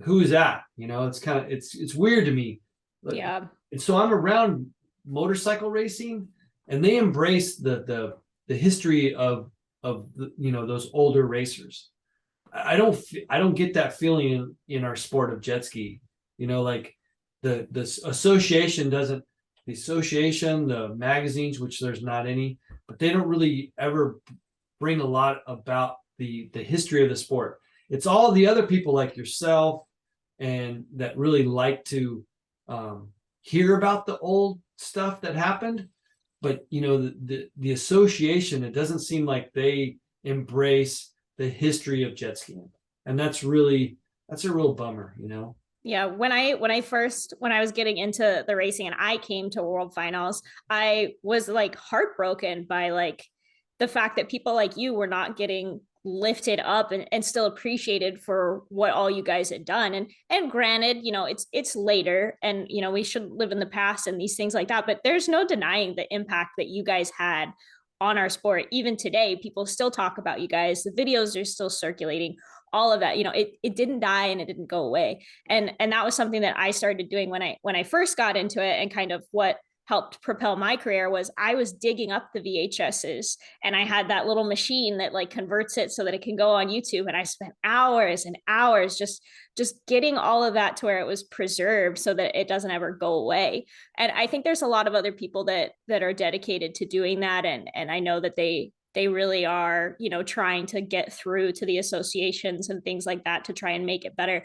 who is that? It's kind of, it's weird to me. Yeah. And so I'm around motorcycle racing, and they embrace the history of those older racers. I don't get that feeling in our sport of jet ski. Like the association doesn't, the magazines, which there's not any, but they don't really ever bring a lot about the history of the sport. It's all the other people like yourself, and that really like to hear about the old stuff that happened. But the association, it doesn't seem like they embrace the history of jet skiing, and that's a real bummer. Yeah, when I was getting into the racing and I came to world finals, I was like heartbroken by like the fact that people like you were not getting lifted up and still appreciated for what all you guys had done. And granted, it's later, and we should live in the past and these things like that, but there's no denying the impact that you guys had on our sport. Even today, people still talk about you guys. The videos are still circulating, all of that. It didn't die and it didn't go away. And that was something that I started doing when I first got into it, and kind of what helped propel my career was I was digging up the VHSs, and I had that little machine that like converts it so that it can go on YouTube, and I spent hours and hours just getting all of that to where it was preserved so that it doesn't ever go away. And I think there's a lot of other people that are dedicated to doing that, and I know that they really are, trying to get through to the associations and things like that to try and make it better.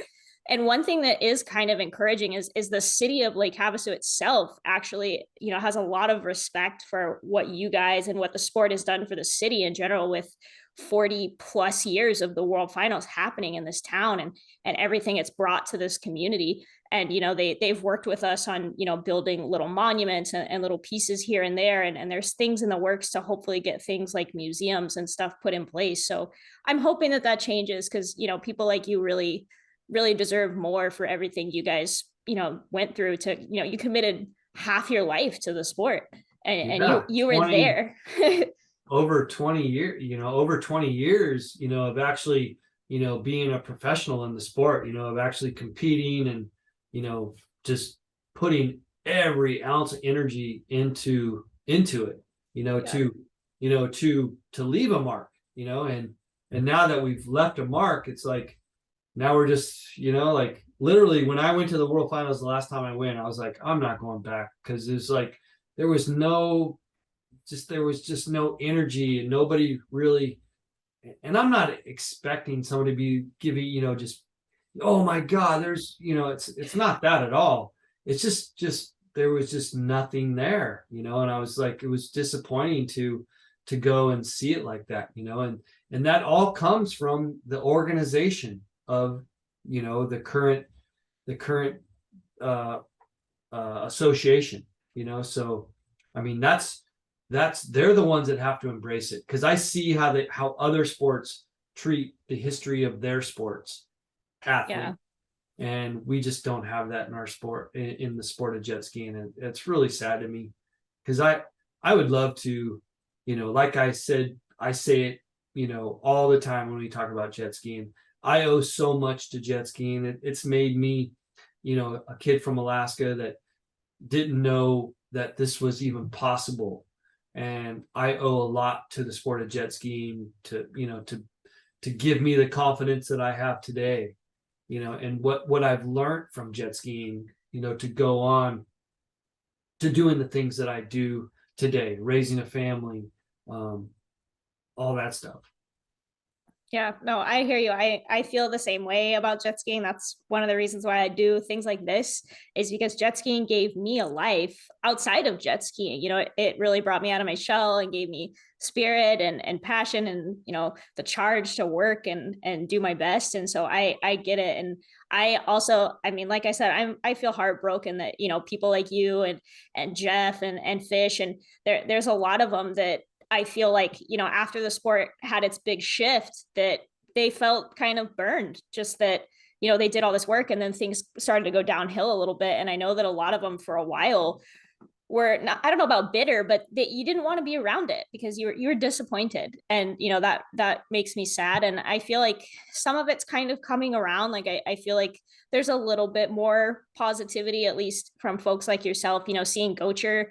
And one thing that is kind of encouraging is the city of Lake Havasu itself actually, has a lot of respect for what you guys and what the sport has done for the city in general, with 40 plus years of the world finals happening in this town, and everything it's brought to this community. And they've worked with us on building little monuments and little pieces here and there, and there's things in the works to hopefully get things like museums and stuff put in place. So I'm hoping that changes, because people like you really deserve more for everything you guys went through. To you committed half your life to the sport, and Yeah, you were there. over 20 years, of actually, being a professional in the sport, of actually competing, and, just putting every ounce of energy into it, yeah. To leave a mark, and now that we've left a mark, it's like, now we're just, like literally when I went to the world finals the last time I went, I was like, I'm not going back, because it's like there was just no energy, and nobody really, and I'm not expecting somebody to be giving, just, oh my God, there's, it's not that at all. It's just there was just nothing there, and I was like, it was disappointing to go and see it like that, and that all comes from the organization of, the current association, so I mean, they're the ones that have to embrace it, because I see how other sports treat the history of their sports athlete. Yeah. And we just don't have that in our sport, in the sport of jet skiing, and it's really sad to me, because I would love to, like I said, I say it, all the time when we talk about jet skiing. I owe so much to jet skiing. It's made me, a kid from Alaska that didn't know that this was even possible. And I owe a lot to the sport of jet skiing to give me the confidence that I have today, and what I've learned from jet skiing, to go on to doing the things that I do today, raising a family, all that stuff. Yeah, no, I hear you. I feel the same way about jet skiing. That's one of the reasons why I do things like this, is because jet skiing gave me a life outside of jet skiing. It really brought me out of my shell and gave me spirit and passion and, the charge to work and do my best. And so I get it. And I also, I mean, like I said, I feel heartbroken that, people like you and Jeff and Fish, and there's a lot of them that I feel like, after the sport had its big shift, that they felt kind of burned, just that, they did all this work and then things started to go downhill a little bit. And I know that a lot of them for a while were not, I don't know about bitter, but that you didn't want to be around it because you were disappointed. And, that makes me sad. And I feel like some of it's kind of coming around. Like, I feel like there's a little bit more positivity, at least from folks like yourself, seeing Gocher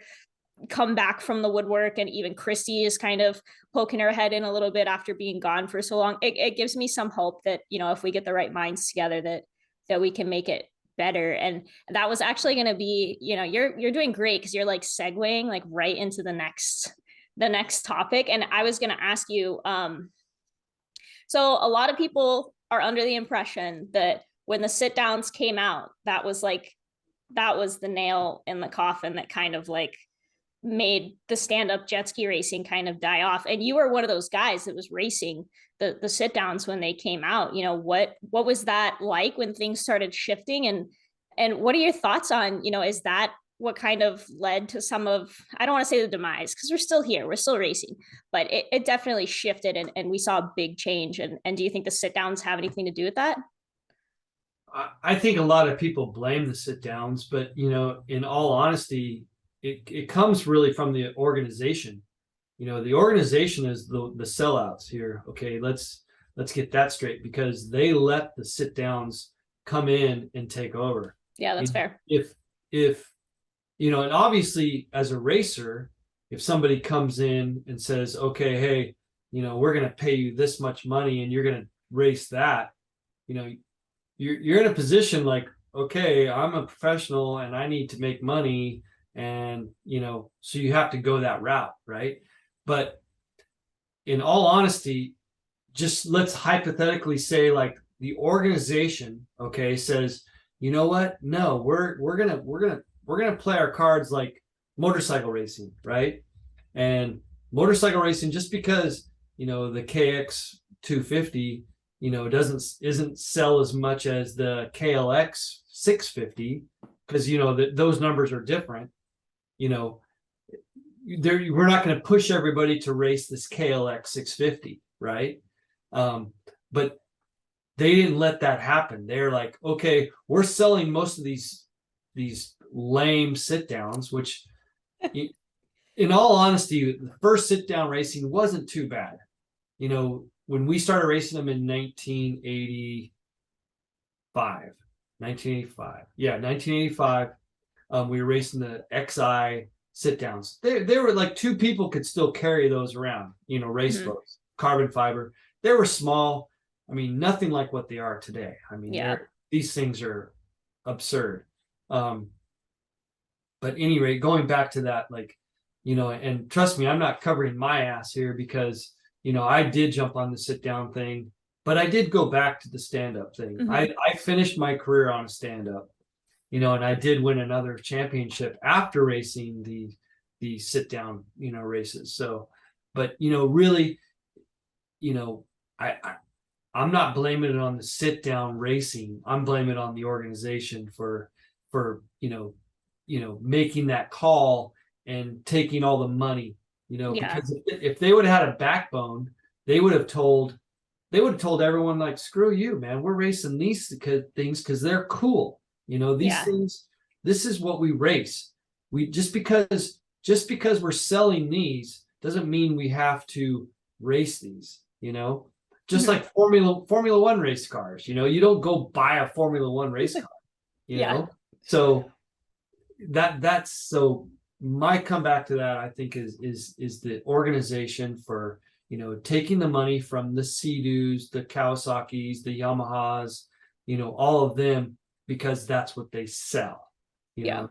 come back from the woodwork, and even Christy is kind of poking her head in a little bit after being gone for so long. It gives me some hope that, if we get the right minds together, that we can make it better. And that was actually going to be, you're doing great, because you're like segueing like right into the next topic. And I was going to ask you, so a lot of people are under the impression that when the sit downs came out, that was the nail in the coffin that kind of like made the stand-up jet ski racing kind of die off. And you were one of those guys that was racing the sit downs when they came out. What was that like when things started shifting, and what are your thoughts on, is that what kind of led to some of, I don't want to say the demise, because we're still here, we're still racing, but it definitely shifted, and we saw a big change. And do you think the sit downs have anything to do with that? I think a lot of people blame the sit downs, but in all honesty, it comes really from the organization. The organization is the sellouts here. Okay, let's get that straight, because they let the sit downs come in and take over. Yeah, that's fair. If and obviously as a racer, if somebody comes in and says, okay, hey, we're going to pay you this much money and you're going to race that, you're in a position like, okay, I'm a professional and I need to make money. And, so you have to go that route, right? But in all honesty, just let's hypothetically say like the organization, okay, says, you know what? No, we're gonna play our cards like motorcycle racing, right? And motorcycle racing, just because the KX 250 isn't sell as much as the KLX 650, because those numbers are different. We're not going to push everybody to race this KLX 650, right? But they didn't let that happen. They're like, okay, we're selling most of these lame sit downs, which in all honesty, the first sit down racing wasn't too bad. When we started racing them in 1985, yeah, 1985, we were racing the XI sit downs. They were like two people could still carry those around, race boats, carbon fiber. They were small. I mean, nothing like what they are today. I mean, Yeah. these things are absurd. But anyway, going back to that, like, and trust me, I'm not covering my ass here, because, I did jump on the sit down thing, but I did go back to the stand up thing. Mhm. I finished my career on a stand up, and I did win another championship after racing the sit down, races. So, but, really, I'm not blaming it on the sit down racing. I'm blaming it on the organization for making that call and taking all the money, Yeah. because if they would have had a backbone, they would have told everyone, like, screw you, man, we're racing these things because they're cool. These Yeah. things, this is what we race. We just because we're selling these doesn't mean we have to race these, just Mhm. like Formula One race cars. You don't go buy a Formula One race car, Yeah. so that's so my comeback to that, I think, is the organization for taking the money from the Sea-Doos, the Kawasaki's, the Yamahas, all of them, because that's what they sell. Yeah.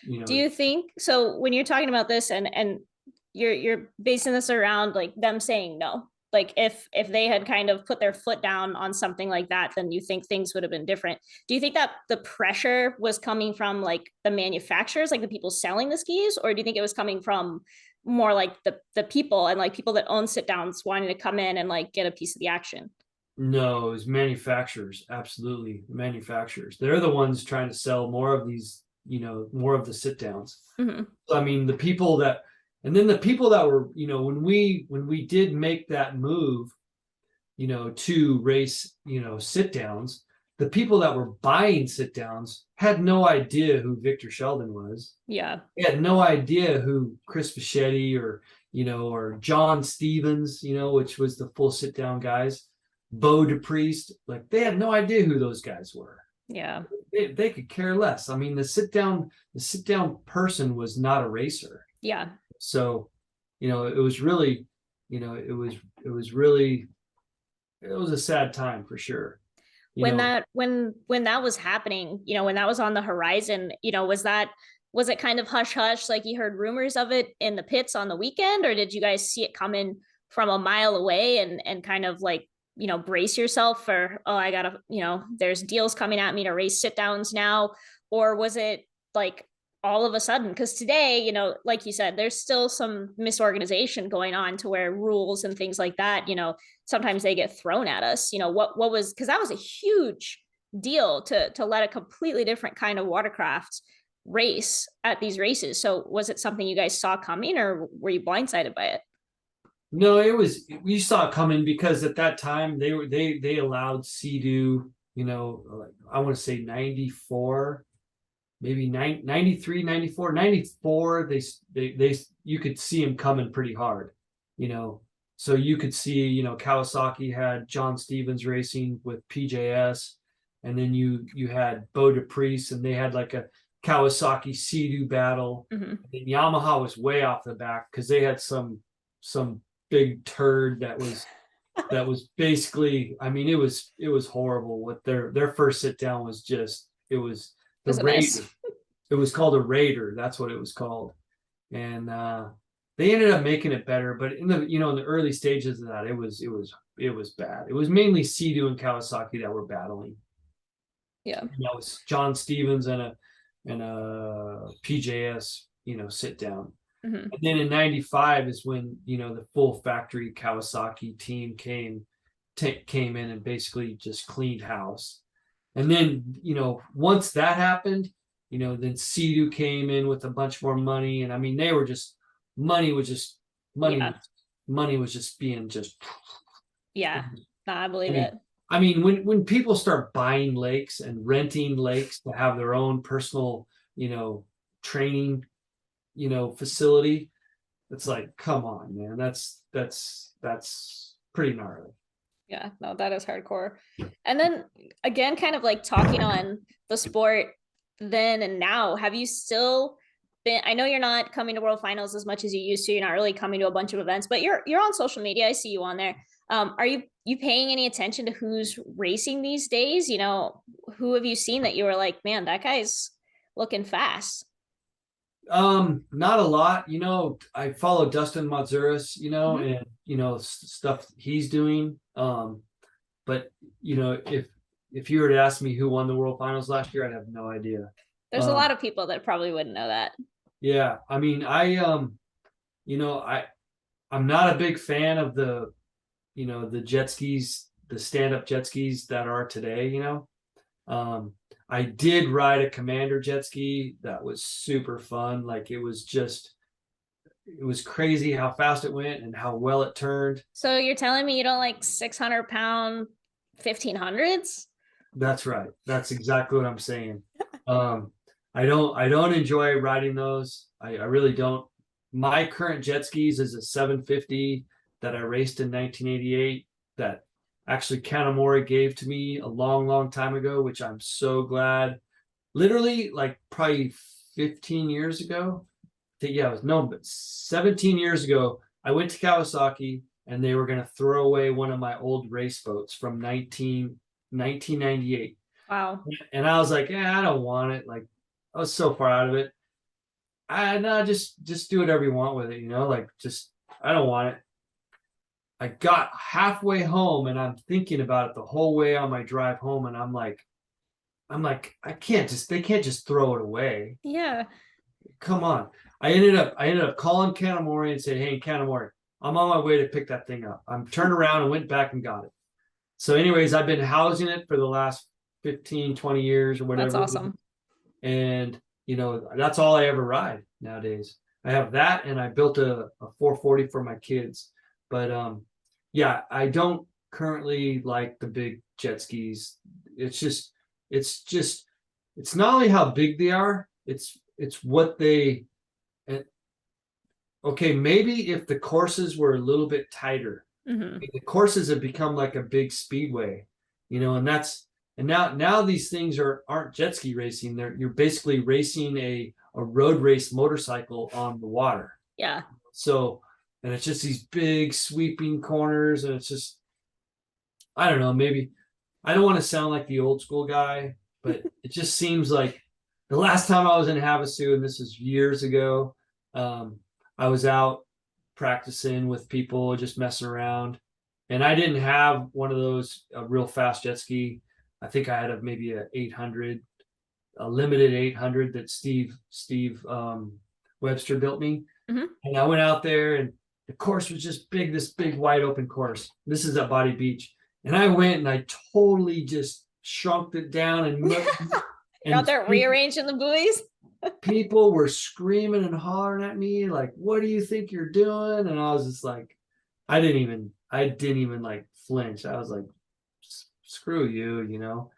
You Do know, you think so when you're talking about this, and you're basing this around like them saying no? like if they had kind of put their foot down on something like that, then you think things would have been different. Do you think that the pressure was coming from like the manufacturers, like the people selling the skis, or do you think it was coming from more like the people and like people that own sit downs wanting to come in and like get a piece of the action? No, it was manufacturers. Absolutely. Manufacturers. They're the ones trying to sell more of these, more of the sit downs. Mm-hmm. So, I mean, the people that were, when we did make that move, to race, sit downs, the people that were buying sit downs had no idea who Victor Sheldon was. Yeah. They had no idea who Chris Fischetti or John Stevens, which was the full sit down guys. Bo DePriest, like they had no idea who those guys were. Yeah. They could care less. I mean, the sit down person was not a racer. Yeah. So, it was really, it was a sad time for sure. When that was happening, when that was on the horizon, was it kind of hush hush, like you heard rumors of it in the pits on the weekend, or did you guys see it coming from a mile away and kind of like, brace yourself for, oh, I gotta, there's deals coming at me to race sit downs now? Or was it like all of a sudden? Because today, like you said, there's still some misorganization going on to where rules and things like that, sometimes they get thrown at us. What was, because that was a huge deal to let a completely different kind of watercraft race at these races. So was it something you guys saw coming, or were you blindsided by it? No, we saw it coming because at that time they allowed Sea-Doo, like I want to say 94, maybe 93, 94, 94. They you could see him coming pretty hard, so you could see, Kawasaki had John Stevens racing with PJS, and then you had Bo DePriest, and they had like a Kawasaki Sea-Doo battle. Mm-hmm. And Yamaha was way off the back because they had some big turd that was basically, I mean, it was horrible. What their first sit down was just, it was the Raider. It was called a Raider. That's what it was called. And they ended up making it better, but in the in the early stages of that, it was bad. It was mainly Sea-Doo and Kawasaki that were battling. Yeah. And that was John Stevens and a PJS, sit down. Mm-hmm. And then in 95 is when, the full factory Kawasaki team came in and basically just cleaned house. And then, once that happened, then Sea-Doo came in with a bunch more money. And I mean, they were just, money was just being just. Yeah, no, I believe it. I mean, when people start buying lakes and renting lakes to have their own personal, training, facility, it's like, come on, man, that's pretty gnarly. Yeah, no, that is hardcore. And then again, kind of like talking on the sport then and now, have you still been, I know you're not coming to World Finals as much as you used to, you're not really coming to a bunch of events, but you're on social media, I see you on there. Are you paying any attention to who's racing these days? Who have you seen that you were like, man, that guy's looking fast? Not a lot. I follow Dustin Mazuris, Mm-hmm. and stuff he's doing. But if you were to ask me who won the World Finals last year, I'd have no idea. There's a lot of people that probably wouldn't know that. Yeah, I mean, I'm not a big fan of the jet skis, the stand-up jet skis that are today. I did ride a Commander jet ski that was super fun. Like it was crazy how fast it went and how well it turned. So you're telling me you don't like 600-pound 1500s? That's right. That's exactly what I'm saying. I don't enjoy riding those. I really don't. My current jet skis is a 750 that I raced in 1988 that actually Kanamori gave to me a long time ago, which I'm so glad. Literally, like probably 15 years ago. But 17 years ago, I went to Kawasaki and they were going to throw away one of my old race boats from 1998. Wow. And I was like, yeah, I don't want it. Like I was so far out of it. No, just do whatever you want with it, like just, I don't want it. I got halfway home and I'm thinking about it the whole way on my drive home. And I'm like, they can't just throw it away. Yeah. Come on. I ended up calling Canamori and said, hey, Canamori, I'm on my way to pick that thing up. I'm turned around and went back and got it. So anyways, I've been housing it for the last 15, 20 years or That's whatever. awesome. And, that's all I ever ride nowadays. I have that and I built a 440 for my kids. But yeah, I don't currently like the big jet skis. It's not only how big they are, it's what they, okay, maybe if the courses were a little bit tighter, the courses have become like a big speedway, and now these things aren't jet ski racing. You're basically racing a road race motorcycle on the water. Yeah. So, and it's just these big sweeping corners, and it's just, I don't know, maybe I don't want to sound like the old school guy, but it just seems like the last time I was in Havasu, and this is years ago, I was out practicing with people, just messing around, and I didn't have one of those real fast jet ski. I think I had maybe a limited 800 that Steve Webster built me, and I went out there, and the course was just big, this big wide open course. This is at Body Beach, and I went and I totally just shrunk it down and You're out there rearranging the buoys. People were screaming and hollering at me like, what do you think you're doing? And I was just like, I didn't even like flinch. I was like, screw you.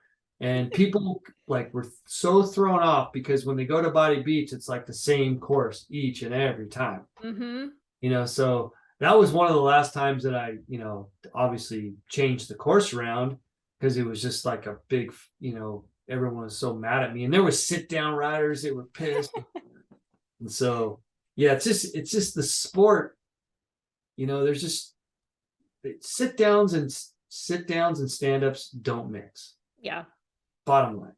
And people like were so thrown off because when they go to Body Beach, it's like the same course each and every time. So that was one of the last times that I, obviously changed the course around, because it was just like a big, everyone was so mad at me, and there were sit down riders that were pissed. And so, yeah, it's just the sport, there's just sit downs and stand-ups don't mix. Yeah. Bottom line,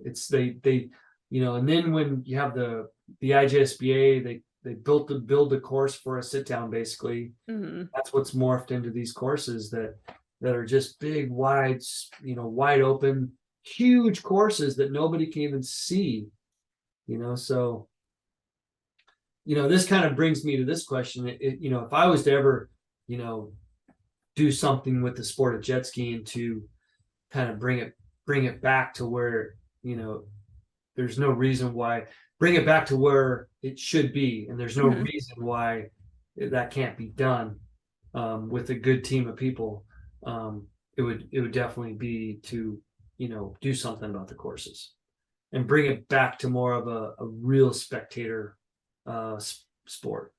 it's they, and then when you have the IJSBA, they build the course for a sit down, basically. That's what's morphed into these courses that are just big, wide, wide open, huge courses that nobody can even see, so, this kind of brings me to this question. If I was to ever, do something with the sport of jet skiing to kind of bring it back to where, there's no reason why, bring it back to where it should be. And there's no reason why that can't be done with a good team of people. It would definitely be to, do something about the courses and bring it back to more of a real spectator sport.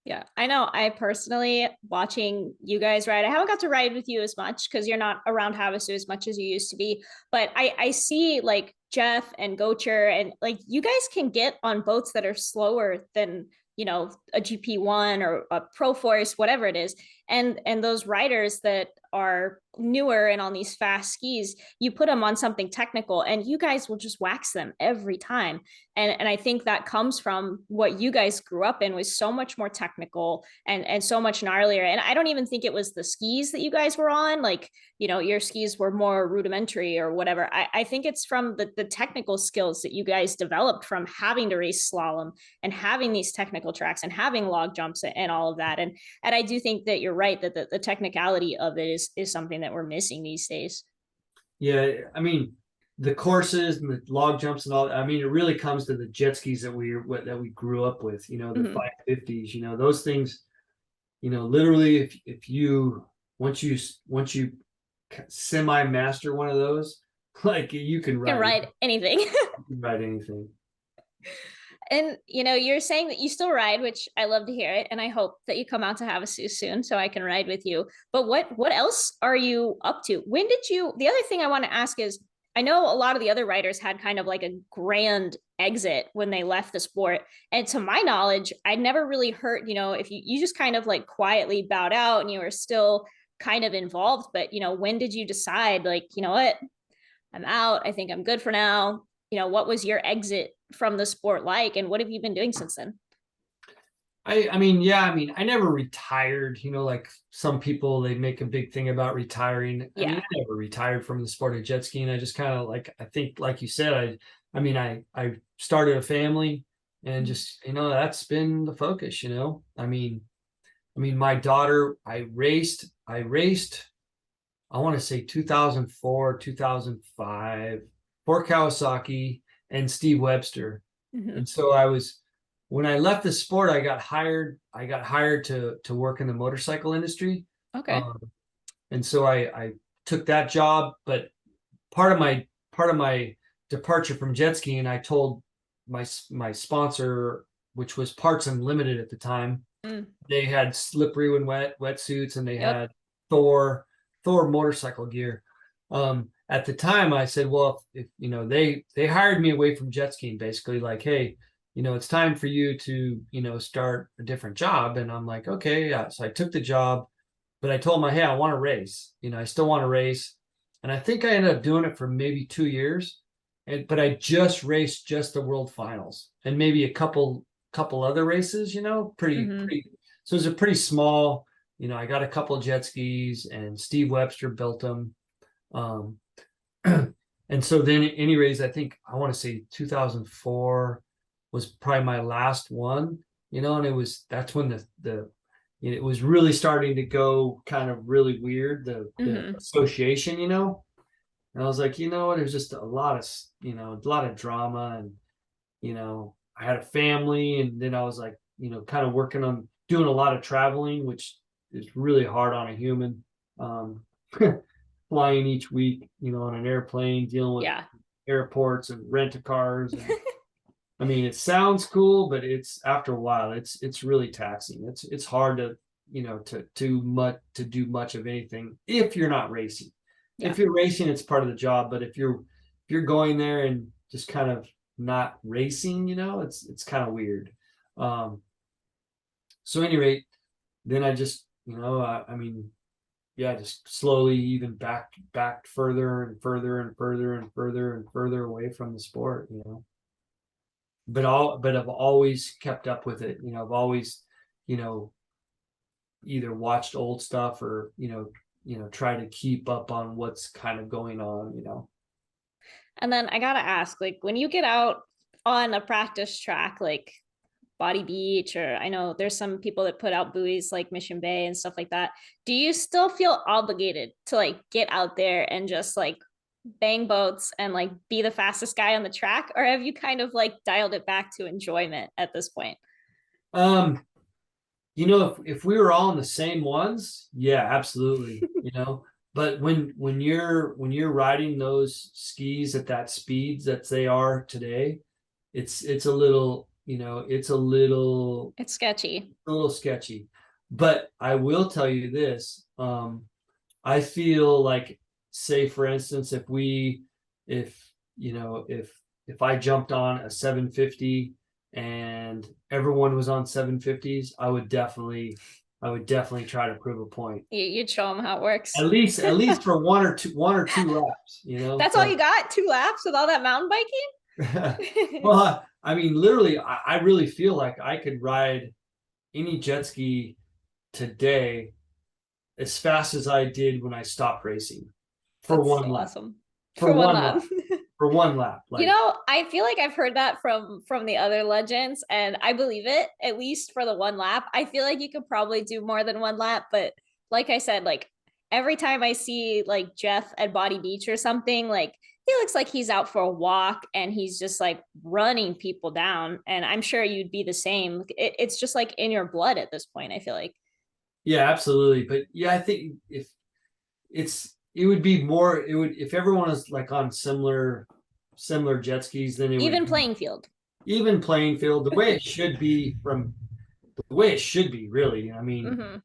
Yeah, I know. I personally, watching you guys ride, I haven't got to ride with you as much because you're not around Havasu as much as you used to be. But I see like Jeff and Gocher, and like you guys can get on boats that are slower than, a GP1 or a Pro Force, whatever it is. And those riders that are newer and on these fast skis, you put them on something technical and you guys will just wax them every time. And I think that comes from what you guys grew up in, was so much more technical and so much gnarlier. And I don't even think it was the skis that you guys were on. Like, your skis were more rudimentary or whatever. I think it's from the technical skills that you guys developed from having to race slalom and having these technical tracks and having log jumps and all of that. And I do think that you're right that the technicality of it is something that we're missing these days. Yeah, I mean, the courses and the log jumps and all. I mean, it really comes to the jet skis that we grew up with. The 550s. Those things. Literally, if you once you semi-master one of those, like you can ride anything. You can ride anything. And you're saying that you still ride, which I love to hear it, and I hope that you come out to Havasu soon so I can ride with you. But what else are you up to? When did you? The other thing I want to ask is, I know a lot of the other riders had kind of like a grand exit when they left the sport, and to my knowledge, I never really heard. If you just kind of like quietly bowed out and you were still kind of involved, but when did you decide, like, what, I'm out, I think I'm good for now? What was your exit from the sport like, and what have you been doing since then? I mean, yeah, I mean, I never retired, like some people, they make a big thing about retiring. I mean, Yeah. I never retired from the sport of jet skiing. I just kind of like, I think, like you said, I mean, I started a family and just, that's been the focus. I mean, my daughter, I raced, I want to say 2004, 2005 for Kawasaki and Steve Webster. Hmm. And so when I left the sport, I got hired to work in the motorcycle industry. Okay. Um, and so I took that job, but part of my departure from jet skiing, I told my sponsor, which was Parts Unlimited at the time, Mm. they had slippery when wet wetsuits, and they Yep. had Thor motorcycle gear. At the time, I said, well, if they hired me away from jet skiing, basically like, hey, it's time for you to start a different job. And I'm like, okay, yeah. So I took the job, but I told them, hey, I want to race. I still want to race, and I think I ended up doing it for maybe 2 years. But I just raced the world finals and maybe a couple other races, Hmm. pretty. So it was a pretty small, I got a couple of jet skis and Steve Webster built them. Um, and so then anyways, I think I want to say 2004 was probably my last one, and that's when the it was really starting to go kind of really weird, the Hmm. association. And I was like, what, there's just a lot of drama, and I had a family, and then I was like, kind of working on doing a lot of traveling, which is really hard on a human. Um, flying each week, on an airplane, dealing with Yeah. airports and rent a cars, and I mean, it sounds cool, but it's after a while, it's really taxing. It's hard to to do much of anything if you're not racing. Yeah. If you're racing, it's part of the job, but if you're going there and just kind of not racing, it's kind of weird. Um, so at any rate, then I just, I mean, yeah, just slowly even backed further and further and further and further and further away from the sport. But I've always kept up with it. I've always, you know, either watched old stuff or, try to keep up on what's kind of going on. And then I gotta ask, like, when you get out on a practice track, like Body Beach, or I know there's some people that put out buoys like Mission Bay and stuff like that. Do you still feel obligated to like get out there and just like bang boats and like be the fastest guy on the track? Or have you kind of like dialed it back to enjoyment at this point? Um, if we were all in the same ones, yeah, absolutely. But when you're riding those skis at that speeds that they are today, it's a little, It's sketchy. a little sketchy. But I will tell you this, I feel like, say for instance, if if I jumped on a 750 and everyone was on 750s, I would definitely try to prove a point. You'd show them how it works. At least for one or two laps. That's all So you got? 2 laps with all that mountain biking? well, I mean, literally, I really feel like I could ride any jet ski today as fast as I did when I stopped racing for That's one so lap. awesome. For For one one lap. lap. For one lap. You Like, know, I feel like I've heard that from the other legends, and I believe it, at least for the 1 lap. I feel like you could probably do more than 1 lap, but like I said, like every time I see like Jeff at Body Beach or something, like he looks like he's out for a walk and he's just like running people down. And I'm sure you'd be the same. It's just like in your blood at this point, I feel like. yeah, absolutely. But yeah, I think it would be more, it would, if everyone was like on similar jet skis, then it would Even be playing field. even playing field, the way it should be really. I mean, Mm-hmm.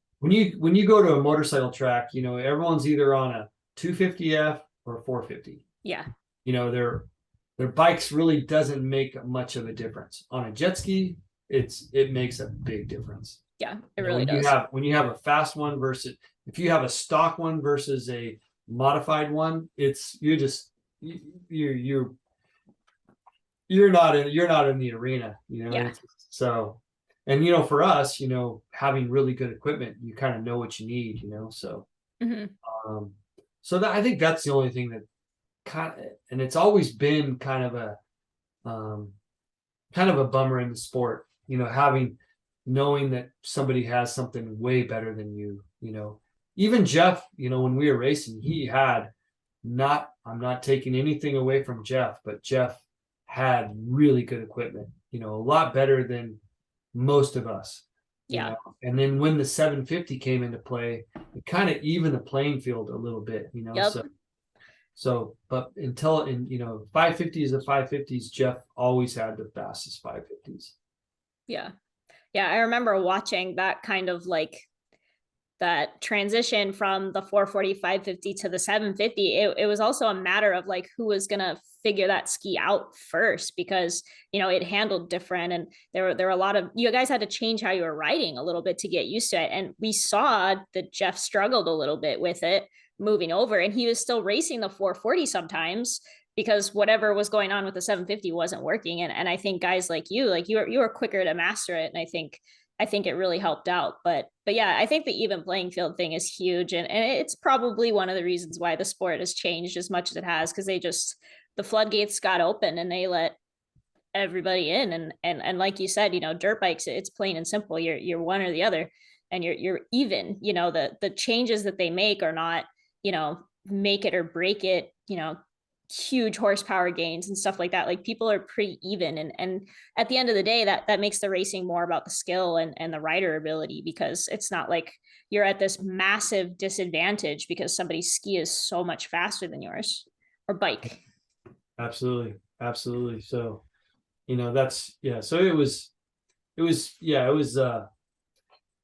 when you go to a motorcycle track, everyone's either on a 250F or a 450. Yeah. Their bikes really doesn't make much of a difference. On a jet ski, it makes a big difference. Yeah, it You know, really when you does. have when you have a fast one versus, if you have a stock one versus a modified one, it's you just you're not in the arena. Yeah. It's so. And, for us, having really good equipment, you kind of know what you need, so, Mhm. that I think that's the only thing that and it's always been um, kind of a bummer in the sport, knowing that somebody has something way better than you. Even Jeff, when we were racing, he had I'm not taking anything away from Jeff, but Jeff had really good equipment, a lot better than most of us, Yeah. and then when the 750 came into play, it kind of evened the playing field a little bit, Yep. but until 550s and 550s, Jeff always had the fastest 550s. Yeah. Yeah, I remember watching that kind of like that transition from the 440 550 to the 750. It was also a matter of like who was going to figure that ski out first, because it handled different, and there were a lot of, you guys had to change how you were riding a little bit to get used to it, and we saw that Jeff struggled a little bit with it moving over, and he was still racing the 440 sometimes because whatever was going on with the 750 wasn't working. And I think guys like you were quicker to master it, and I think it really helped out. But yeah, I think the even playing field thing is huge. And it's probably one of the reasons why the sport has changed as much as it has, because the floodgates got open and they let everybody in. And like you said, dirt bikes, it's plain and simple. You're one or the other, and you're even, the changes that they make are not, make it or break it, huge horsepower gains and stuff like that. Like people are pretty even, and at the end of the day, that makes the racing more about the skill and the rider ability, because it's not like you're at this massive disadvantage because somebody's ski is so much faster than yours, or bike. Absolutely. So that's, yeah, so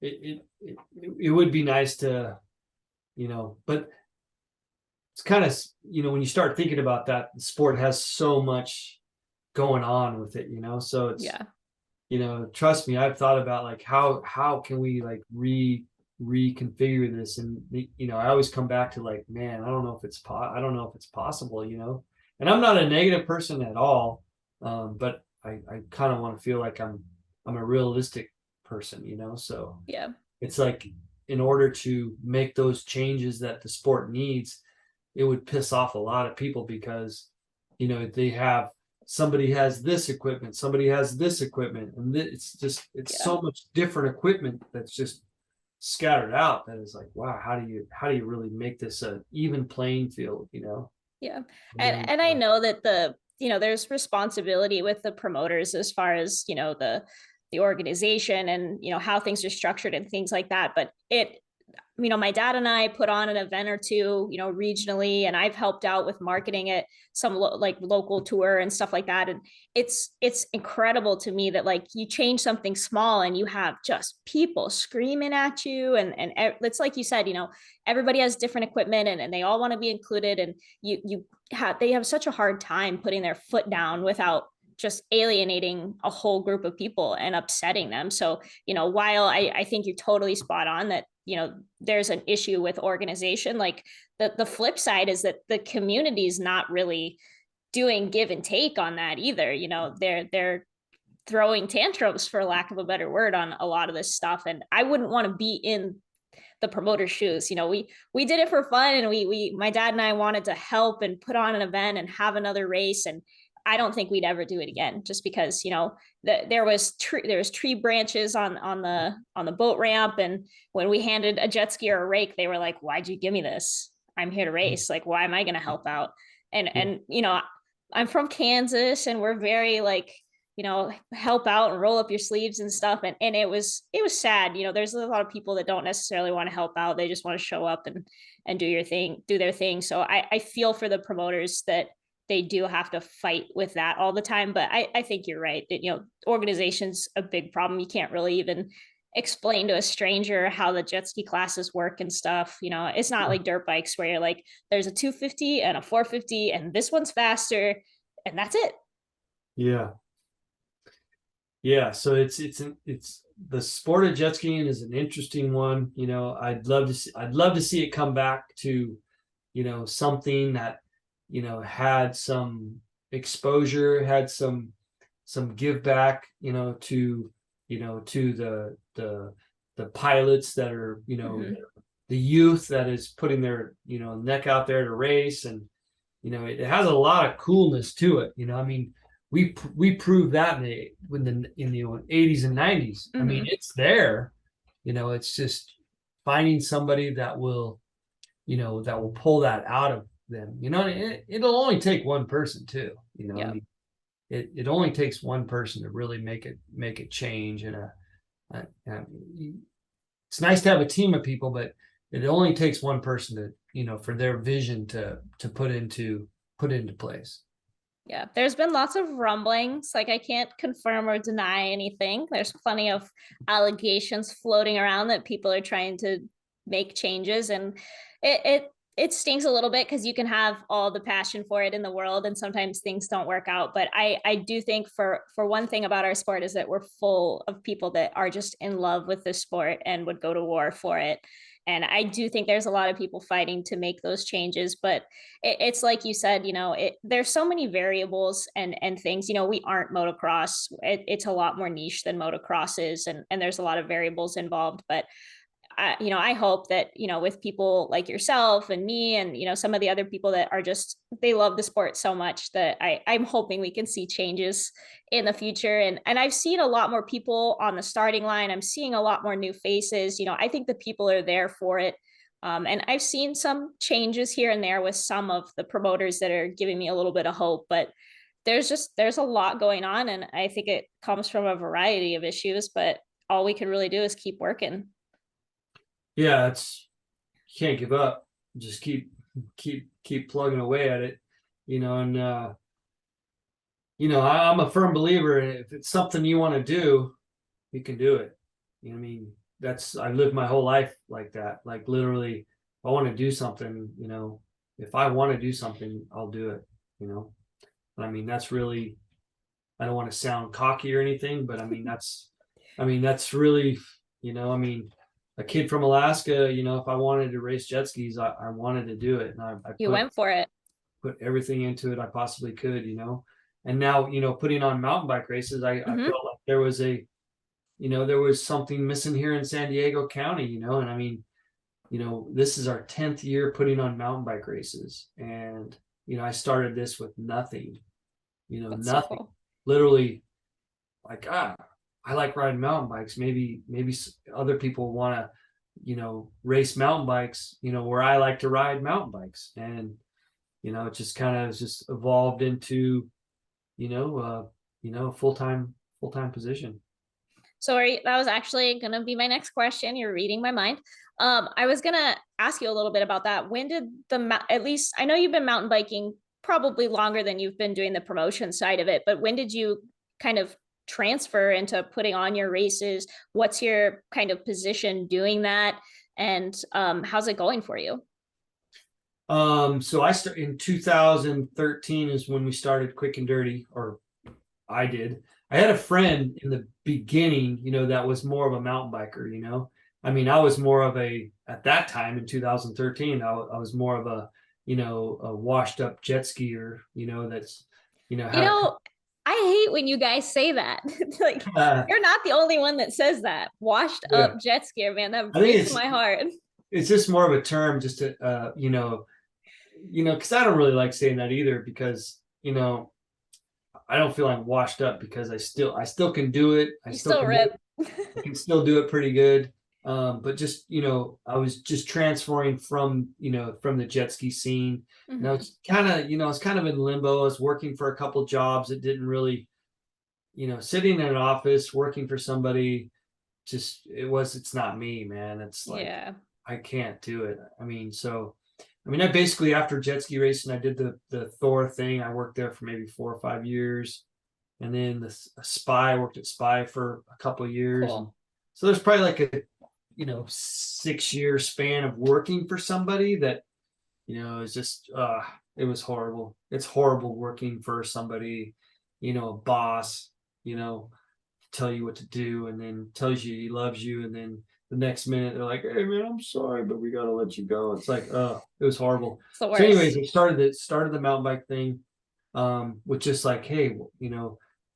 it would be nice to, but it's kind of, when you start thinking about that, the sport has so much going on with it, so it's, Yeah. Trust me, I've thought about like how can we like reconfigure this, and I always come back to like, man, I don't know if it's possible, and I'm not a negative person at all, but I kind of want to feel like I'm a realistic person, so Yeah. it's like, in order to make those changes that the sport needs, it would piss off a lot of people, because they have, somebody has this equipment, somebody has this equipment, and it's Yeah. so much different equipment that's just scattered out, that is like, wow, how do you really make this an even playing field? Yeah. And And I know that there's responsibility with the promoters as far as, the organization and, how things are structured and things like that. But my dad and I put on an event or two, regionally, and I've helped out with marketing it, some like local tour and stuff like that. And it's incredible to me that like you change something small and you have just people screaming at you, and it's like you said, everybody has different equipment, and they all want to be included, and they have such a hard time putting their foot down without just alienating a whole group of people and upsetting them. So, while I think you're totally spot on that, there's an issue with organization, like the flip side is that the community is not really doing give and take on that either. They're throwing tantrums, for lack of a better word, on a lot of this stuff. And I wouldn't want to be in the promoter's shoes. We did it for fun, and my dad and I wanted to help and put on an event and have another race, and I don't think we'd ever do it again, just because there was tree branches on the boat ramp, and when we handed a jet ski or a rake, they were like, "Why'd you give me this? I'm here to race. Like, why am I going to help out?" And I'm from Kansas, and we're very like, help out and roll up your sleeves and stuff. And it was sad. There's a lot of people that don't necessarily want to help out. They just want to show up and do their thing. So I feel for the promoters that they do have to fight with that all the time. But I think you're right that, organization's a big problem. You can't really even explain to a stranger how the jet ski classes work and stuff. It's not like dirt bikes where you're like, there's a 250 and a 450 and this one's faster, and that's it. Yeah. So it's the sport of jet skiing is an interesting one. I'd love to see it come back to, something that, had some exposure, had some give back, to to the pilots that are, the youth that is putting their, neck out there to race. And, it has a lot of coolness to it. I mean, we proved that in the 80s and 90s. I mean, it's there. It's just finding somebody that will pull that out of them. It'll only take one person too. I mean, it only takes one person to really make it change. And it's nice to have a team of people, but it only takes one person to, for their vision to put into place. Yeah, there's been lots of rumblings. Like, I can't confirm or deny anything. There's plenty of allegations floating around that people are trying to make changes, and it stings a little bit because you can have all the passion for it in the world, and sometimes things don't work out. But I do think for one thing about our sport is that we're full of people that are just in love with the sport and would go to war for it. And I do think there's a lot of people fighting to make those changes, but it's like you said, there's so many variables and things. We aren't motocross. It's a lot more niche than motocross is, and there's a lot of variables involved. But I hope that, with people like yourself and me and, some of the other people that are just, they love the sport so much that I'm hoping we can see changes in the future. And I've seen a lot more people on the starting line. I'm seeing a lot more new faces. I think the people are there for it. And I've seen some changes here and there with some of the promoters that are giving me a little bit of hope, but there's a lot going on. And I think it comes from a variety of issues, but all we can really do is keep working. Yeah, you can't give up. Just keep plugging away at it, and I'm a firm believer in if it's something you want to do, you can do it. I mean, I lived my whole life like that. Like, literally, if I want to do something, if I want to do something, I'll do it, I mean, that's really, I don't want to sound cocky or anything, but I mean, that's really, I mean, a kid from Alaska, if I wanted to race jet skis, I wanted to do it. And you went for it. Put everything into it I possibly could, And now, putting on mountain bike races, I felt like there was something missing here in San Diego County, and I mean, this is our 10th year putting on mountain bike races. And, I started this with nothing, That's nothing. So cool. Literally, like, I like riding mountain bikes. Maybe other people want to, race mountain bikes, where I like to ride mountain bikes. And, it just kind of just evolved into, full-time position. So that was actually going to be my next question. You're reading my mind. I was going to ask you a little bit about that. When did at least, I know you've been mountain biking probably longer than you've been doing the promotion side of it, but when did you kind of transfer into putting on your races? What's your kind of position doing that? And how's it going for you? So I started in 2013 is when we started Quick and Dirty, or I did. I had a friend in the beginning, that was more of a mountain biker, I mean, I was more of at that time in 2013, I was more of a washed up jet skier, that's, I hate when you guys say that. Like, you're not the only one that says that. Washed up jet skier, man. That breaks my heart. It's just more of a term just to, because I don't really like saying that either, because, I don't feel I'm washed up, because I still can do it. I still rip. I can still do it pretty good. But just, I was just transferring from the jet ski scene. And I was kind of, I was kind of in limbo. I was working for a couple jobs that didn't really, sitting in an office, working for somebody, it's not me, man. It's like, I can't do it. I mean, I basically, after jet ski racing, I did the Thor thing. I worked there for maybe 4 or 5 years. And then I worked at Spy for a couple of years. Cool. So there's probably like a 6-year span of working for somebody that, is just, it was horrible. It's horrible working for somebody, a boss, tell you what to do, and then tells you he loves you. And then the next minute they're like, "Hey man, I'm sorry, but we got to let you go." It's like, it was horrible. So anyways, I started the mountain bike thing, with just like, hey,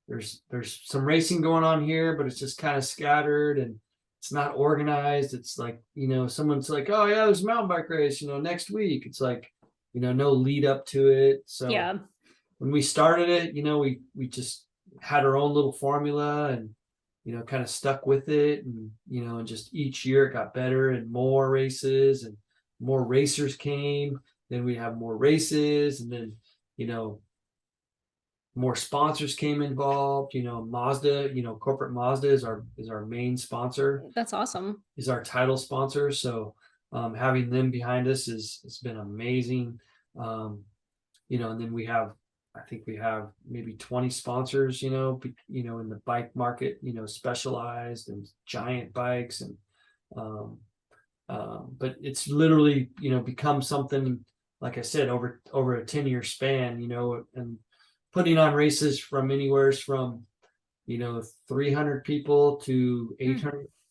there's some racing going on here, but it's just kind of scattered and it's not organized. It's like, someone's like, oh yeah, there's a mountain bike race, next week. It's like, no lead up to it. So Yeah. when we started it, we just had our own little formula and, kind of stuck with it. And, and just each year it got better and more races and more racers came. Then we have more races and then, more sponsors came involved. Mazda, corporate Mazda is our main sponsor, That's awesome. is our title sponsor. So having them behind us has been amazing. And then I think we have maybe 20 sponsors, in the bike market, specialized and giant bikes and but it's literally, become something, like I said, over a 10-year span, and putting on races from anywhere from, 300 people to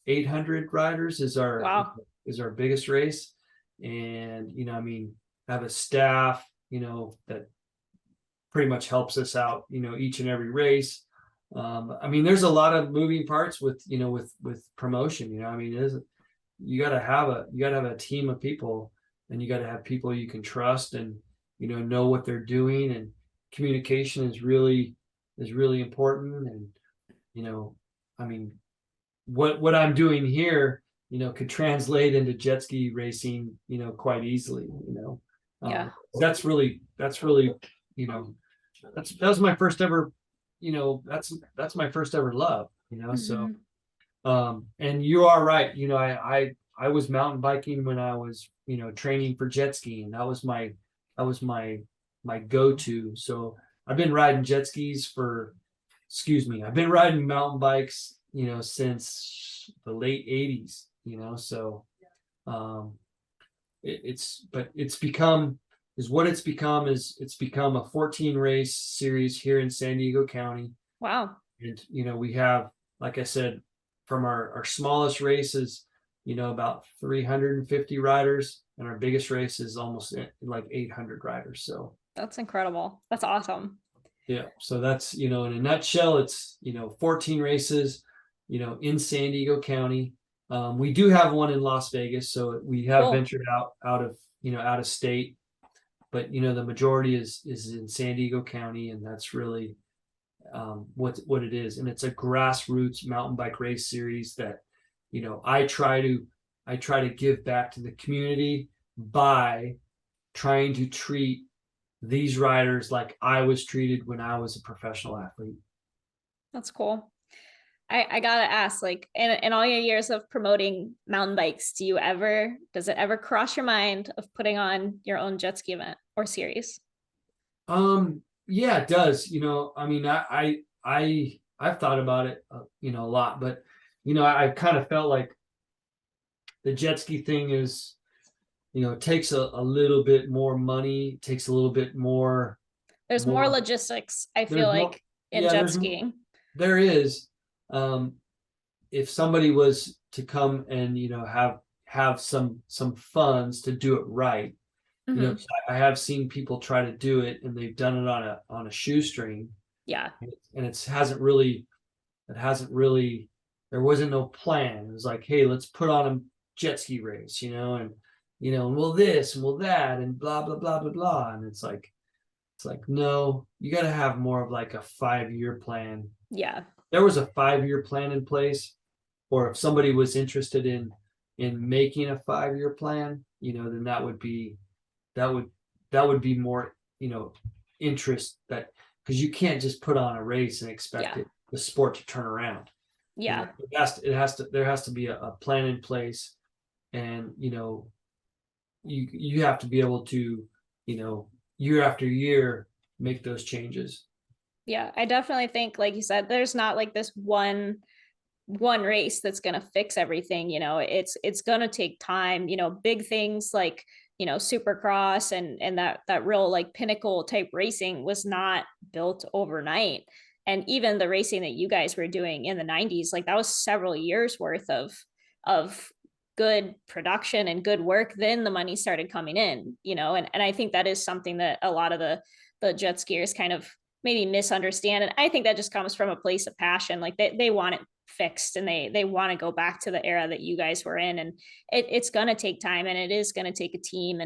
800 riders is Wow. our biggest race. And, have a staff, that pretty much helps us out, each and every race. There's a lot of moving parts with, with promotion, you got to have a team of people, and you got to have people you can trust and, know what they're doing. And communication is really important. And, what I'm doing here, could translate into jet ski racing, quite easily, Yeah. That's really, that was my first ever, that's my first ever love, so, and you are right. I was mountain biking when I was, training for jet skiing. That was my go-to. So I've been riding I've been riding mountain bikes, since the late 80s, so it's become a 14 race series here in San Diego County. Wow. And we have, like I said, from our smallest races, about 350 riders, and our biggest race is almost like 800 riders. So that's incredible. That's awesome. Yeah. So that's, in a nutshell, it's, 14 races, in San Diego County. We do have one in Las Vegas. So we have ventured out of state, but, the majority is in San Diego County. And that's really what it is. And it's a grassroots mountain bike race series that, I try to give back to the community by trying to treat these riders like I was treated when I was a professional athlete. That's cool. I gotta ask, like, in all your years of promoting mountain bikes, does it ever cross your mind of putting on your own jet ski event or series? Yeah, it does. I've thought about it, a lot, but, I kind of felt like the jet ski thing is, it takes a little bit more money, takes a little bit more. There's more logistics, I feel like, in jet skiing. There is. If somebody was to come and, have some funds to do it right, I have seen people try to do it and they've done it on a shoestring. Yeah. And it hasn't really, there wasn't no plan. It was like, hey, let's put on a jet ski race, and, and we'll this and we'll that and blah, blah, blah, blah, blah. And it's like, no, you got to have more of like a 5-year plan. Yeah. There was a 5-year plan in place, or if somebody was interested in making a 5-year plan, then that would be more, interest, that, because you can't just put on a race and expect the sport to turn around. Yeah. There has to be a plan in place, and, you have to be able to, year after year, make those changes. Yeah, I definitely think, like you said, there's not like this one race that's going to fix everything. It's going to take time. Big things like, Supercross and that real like pinnacle type racing was not built overnight. And even the racing that you guys were doing in the 90s, like that was several years worth of good production and good work. Then the money started coming in, and I think that is something that a lot of the jet skiers kind of maybe misunderstand. And I think that just comes from a place of passion. Like they want it fixed, and they want to go back to the era that you guys were in. And it's going to take time, and it is going to take a team.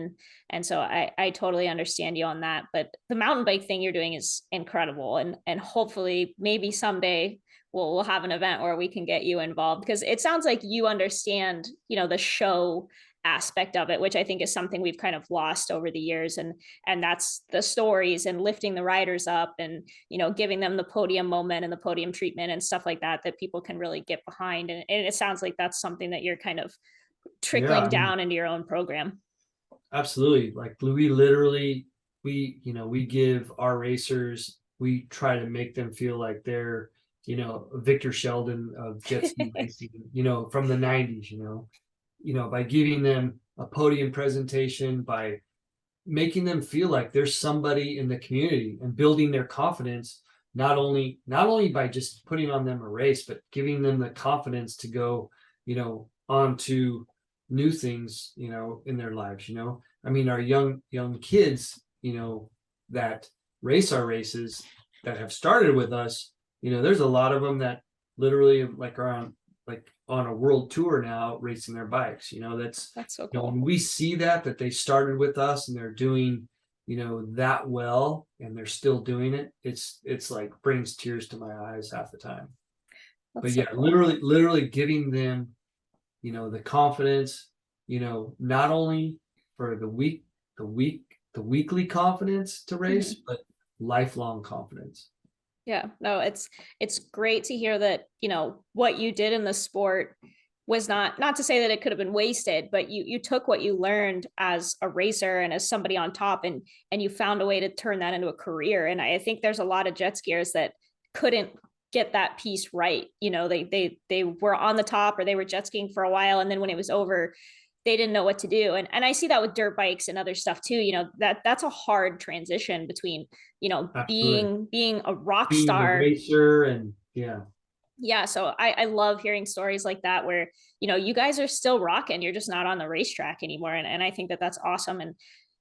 And so I totally understand you on that. But the mountain bike thing you're doing is incredible. And hopefully maybe someday we'll have an event where we can get you involved, because it sounds like you understand, the show aspect of it, which I think is something we've kind of lost over the years. And that's the stories and lifting the riders up, and giving them the podium moment and the podium treatment and stuff like that people can really get behind. And it sounds like that's something that you're kind of trickling down into your own program. Absolutely. Like we literally, we give our racers, we try to make them feel like they're Victor Sheldon of jetski racing, from the 90s, by giving them a podium presentation, by making them feel like there's somebody in the community, and building their confidence, not only by just putting on them a race, but giving them the confidence to go, on to new things, in their lives. I mean, our young kids, that race our races, that have started with us, there's a lot of them that literally like are on a world tour now, racing their bikes. That's so cool. When we see that they started with us and they're doing that well, and they're still doing it, it's like brings tears to my eyes half the time. That's but yeah, cool. literally giving them the confidence, not only for the weekly confidence to race, but lifelong confidence. Yeah, no, it's great to hear that, what you did in the sport was not to say that it could have been wasted, but you took what you learned as a racer and as somebody on top, and you found a way to turn that into a career. And I think there's a lot of jet skiers that couldn't get that piece right. They were on the top, or they were jet skiing for a while, and then when it was over, they didn't know what to do. And I see that with dirt bikes and other stuff too. That's a hard transition between, being a rock star, a racer, and yeah. So I love hearing stories like that where, you guys are still rocking, you're just not on the racetrack anymore. And I think that that's awesome.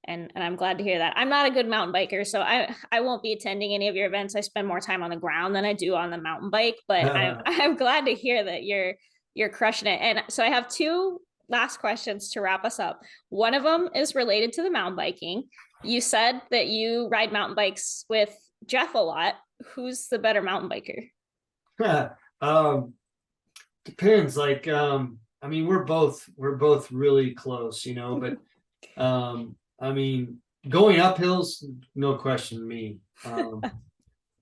And I'm glad to hear that. I'm not a good mountain biker, so I won't be attending any of your events. I spend more time on the ground than I do on the mountain bike, but I'm glad to hear that you're crushing it. And so I have two last questions to wrap us up. One of them is related to the mountain biking. You said that you ride mountain bikes with Jeff a lot. Who's the better mountain biker? Depends. Like, I mean, we're both really close, but I mean, going up hills, no question, me.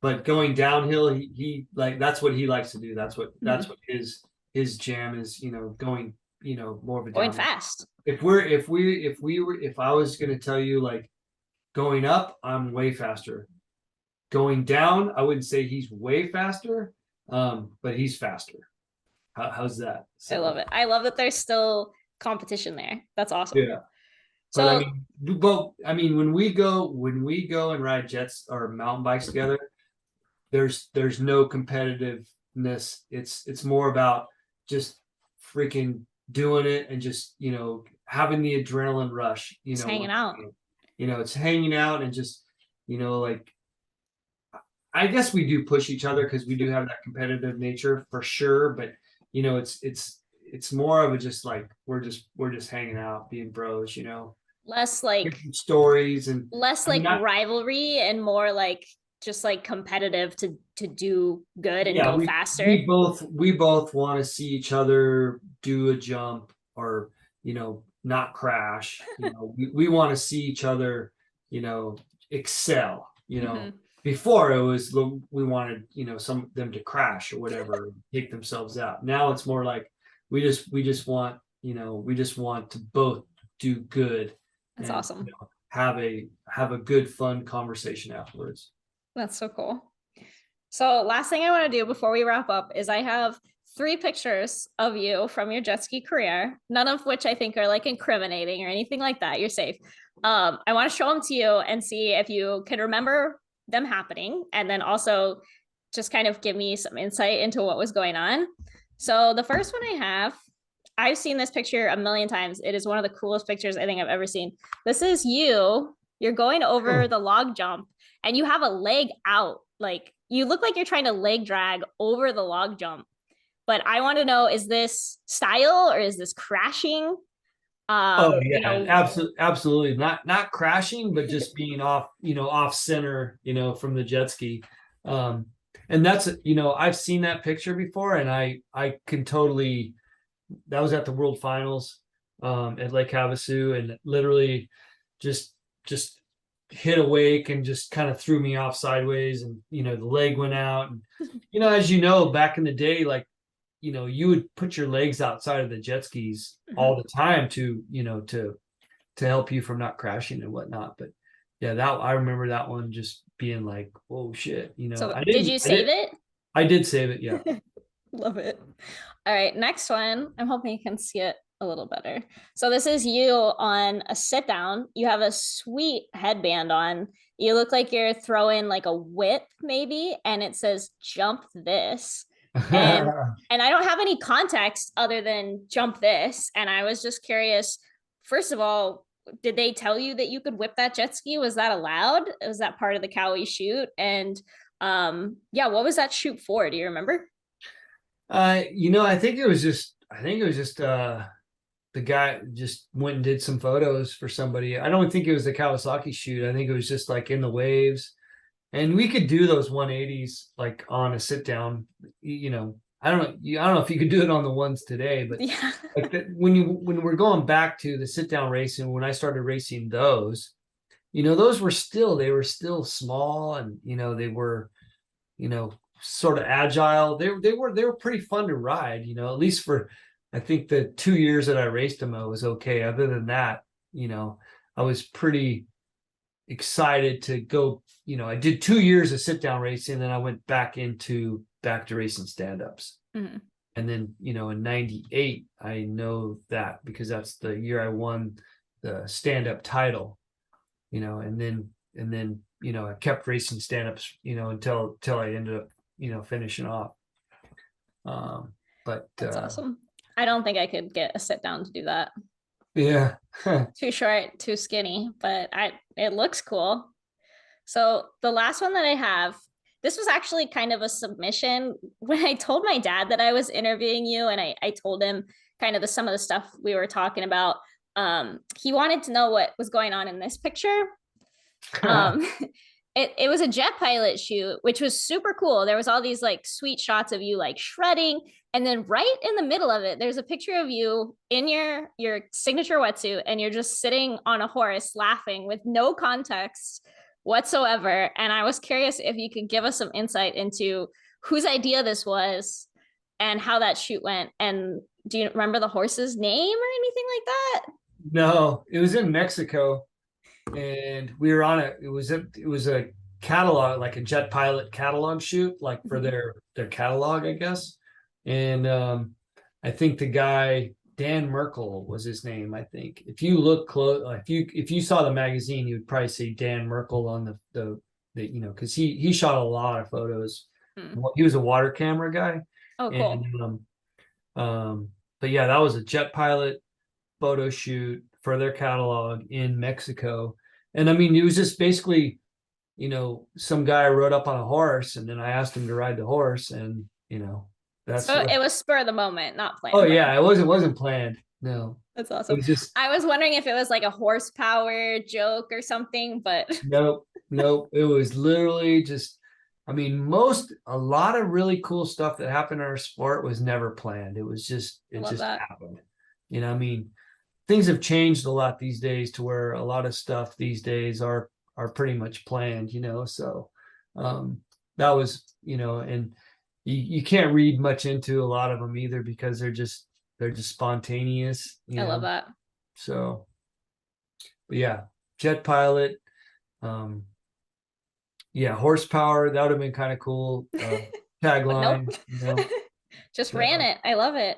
But going downhill, he like, that's what he likes to do. That's what his jam is, going, more of a going fast. If I was going to tell you, like, going up, I'm way faster. Going down, I wouldn't say he's way faster, but he's faster. How's that? So, I love it. I love that there's still competition there. That's awesome. Yeah. So I mean, when we go and ride jets or mountain bikes together, there's no competitiveness. It's more about just freaking doing it, and just having the adrenaline rush. It's hanging out. It's hanging out, and just like, I guess we do push each other because we do have that competitive nature for sure. But it's more of a just like we're just hanging out, being bros. Less like stories, and less like rivalry, and more like just like competitive to do good and go faster. We both want to see each other do a jump, or not crash. We want to see each other excel. Before it was, we wanted some them to crash or whatever, take themselves out. Now it's more like we just want to both do good. That's awesome. Have a good fun conversation afterwards. That's so cool. So last thing I want to do before we wrap up is I have 3 pictures of you from your jet ski career, none of which I think are like incriminating or anything like that. You're safe. I want to show them to you and see if you can remember them happening, and then also just kind of give me some insight into what was going on. So the first one I've seen this picture a million times. It is one of the coolest pictures I think I've ever seen. This is you You're going over the log jump and you have a leg out. Like you look like you're trying to leg drag over the log jump. But I want to know, is this style or is this crashing? Oh You yeah, know, absolutely. Not crashing, but just being off, off center, from the jet ski. Um, and that's, I've seen that picture before, and I can totally. That was at the World Finals, at Lake Havasu, and literally just hit a wake and just kind of threw me off sideways, and the leg went out, and as back in the day, like you would put your legs outside of the jet skis all the time to help you from not crashing and whatnot. But yeah, that I remember that one just being like, oh shit, so did you save it? I did save it, yeah. Love it. All right, next one. I'm hoping you can see it a little better. So this is you on a sit down. You have a sweet headband on. You look like you're throwing like a whip maybe, and it says jump this. And and I don't have any context other than jump this. And I was just curious, first of all, did they tell you that you could whip that jet ski? Was that allowed? Was that part of the Cowie shoot? And yeah, what was that shoot for? Do you remember? I think it was just the guy just went and did some photos for somebody. I don't think it was the Kawasaki shoot. I think it was just like in the waves. And we could do those 180s like on a sit down, I don't know if you could do it on the ones today, but Yeah. like when we're going back to the sit down racing, when I started racing those, those they were still small, and they were, sort of agile. They were pretty fun to ride, at least for I think the 2 years that I raced them, I was okay. Other than that, I was pretty excited to go. I did 2 years of sit down racing, and then I went back to racing stand-ups. Mm-hmm. And then, in 98, I know that because that's the year I won the stand-up title, and then, I kept racing stand-ups, until I ended up, finishing off. But That's awesome. I don't think I could get a sit down to do that. Yeah. Too short, too skinny, but it looks cool. So the last one that I have, this was actually kind of a submission. When I told my dad that I was interviewing you, and I told him kind of some of the stuff we were talking about, he wanted to know what was going on in this picture. It was a jet pilot shoot, which was super cool. There was all these like sweet shots of you like shredding, and then right in the middle of it, there's a picture of you in your signature wetsuit, and you're just sitting on a horse laughing with no context whatsoever. And I was curious if you could give us some insight into whose idea this was and how that shoot went. And do you remember the horse's name or anything like that? No, it was in Mexico, and we were on it was a catalog, like a jet pilot catalog shoot, like for their catalog, I guess. And I think the guy Dan Merkel was his name. I think if you look close, if you saw the magazine, you would probably see Dan Merkel on the because he shot a lot of photos. He was a water camera guy. Oh, cool. And but yeah, that was a jet pilot photo shoot for their catalog in Mexico. And I mean, it was just basically, some guy rode up on a horse, and then I asked him to ride the horse, and that's so it was spur of the moment, not planned. Oh yeah, it wasn't planned. No. That's awesome. It was just, I was wondering if it was like a horsepower joke or something, but nope. It was literally just, I mean, a lot of really cool stuff that happened in our sport was never planned. It just happened. I mean, things have changed a lot these days to where a lot of stuff these days are pretty much planned, so that was, and you can't read much into a lot of them either, because they're just spontaneous. I love that. So, but yeah, jet pilot, yeah, horsepower, that would have been kind of cool. Tagline. Nope. Just ran it. I love it.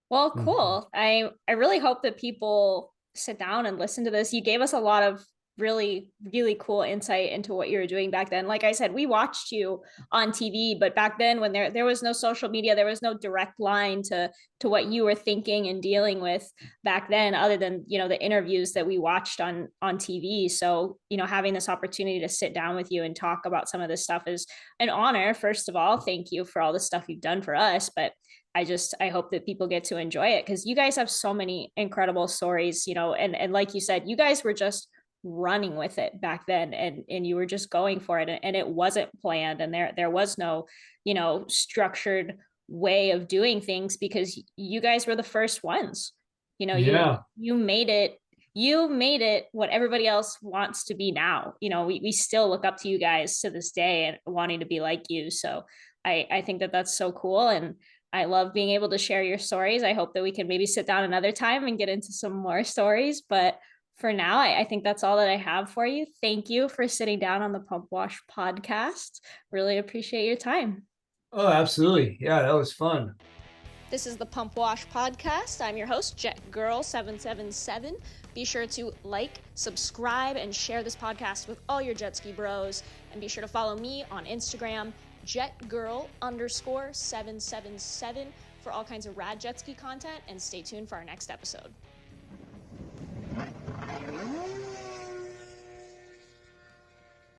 Well, cool. I really hope that people sit down and listen to this. You gave us a lot of really, really cool insight into what you were doing back then. Like I said, we watched you on TV, but back then when there was no social media, there was no direct line to what you were thinking and dealing with back then, other than, you know, the interviews that we watched on TV. So, you know, having this opportunity to sit down with you and talk about some of this stuff is an honor. First of all, thank you for all the stuff you've done for us, but I hope that people get to enjoy it, because you guys have so many incredible stories, you know, and like you said, you guys were just running with it back then, and you were just going for it, and it wasn't planned, and there was no, you know, structured way of doing things, because you guys were the first ones. You know, Yeah. you made it what everybody else wants to be now. You know, we still look up to you guys to this day and wanting to be like you. So I think that that's so cool, and I love being able to share your stories. I hope that we can maybe sit down another time and get into some more stories. But for now, I think that's all that I have for you. Thank you for sitting down on the Pumpwash podcast. Really appreciate your time. Oh, absolutely. Yeah, that was fun. This is the Pumpwash Podcast. I'm your host, JetGirl777. Be sure to like, subscribe, and share this podcast with all your jet ski bros. And be sure to follow me on Instagram, JetGirl_777, for all kinds of rad jet ski content. And stay tuned for our next episode.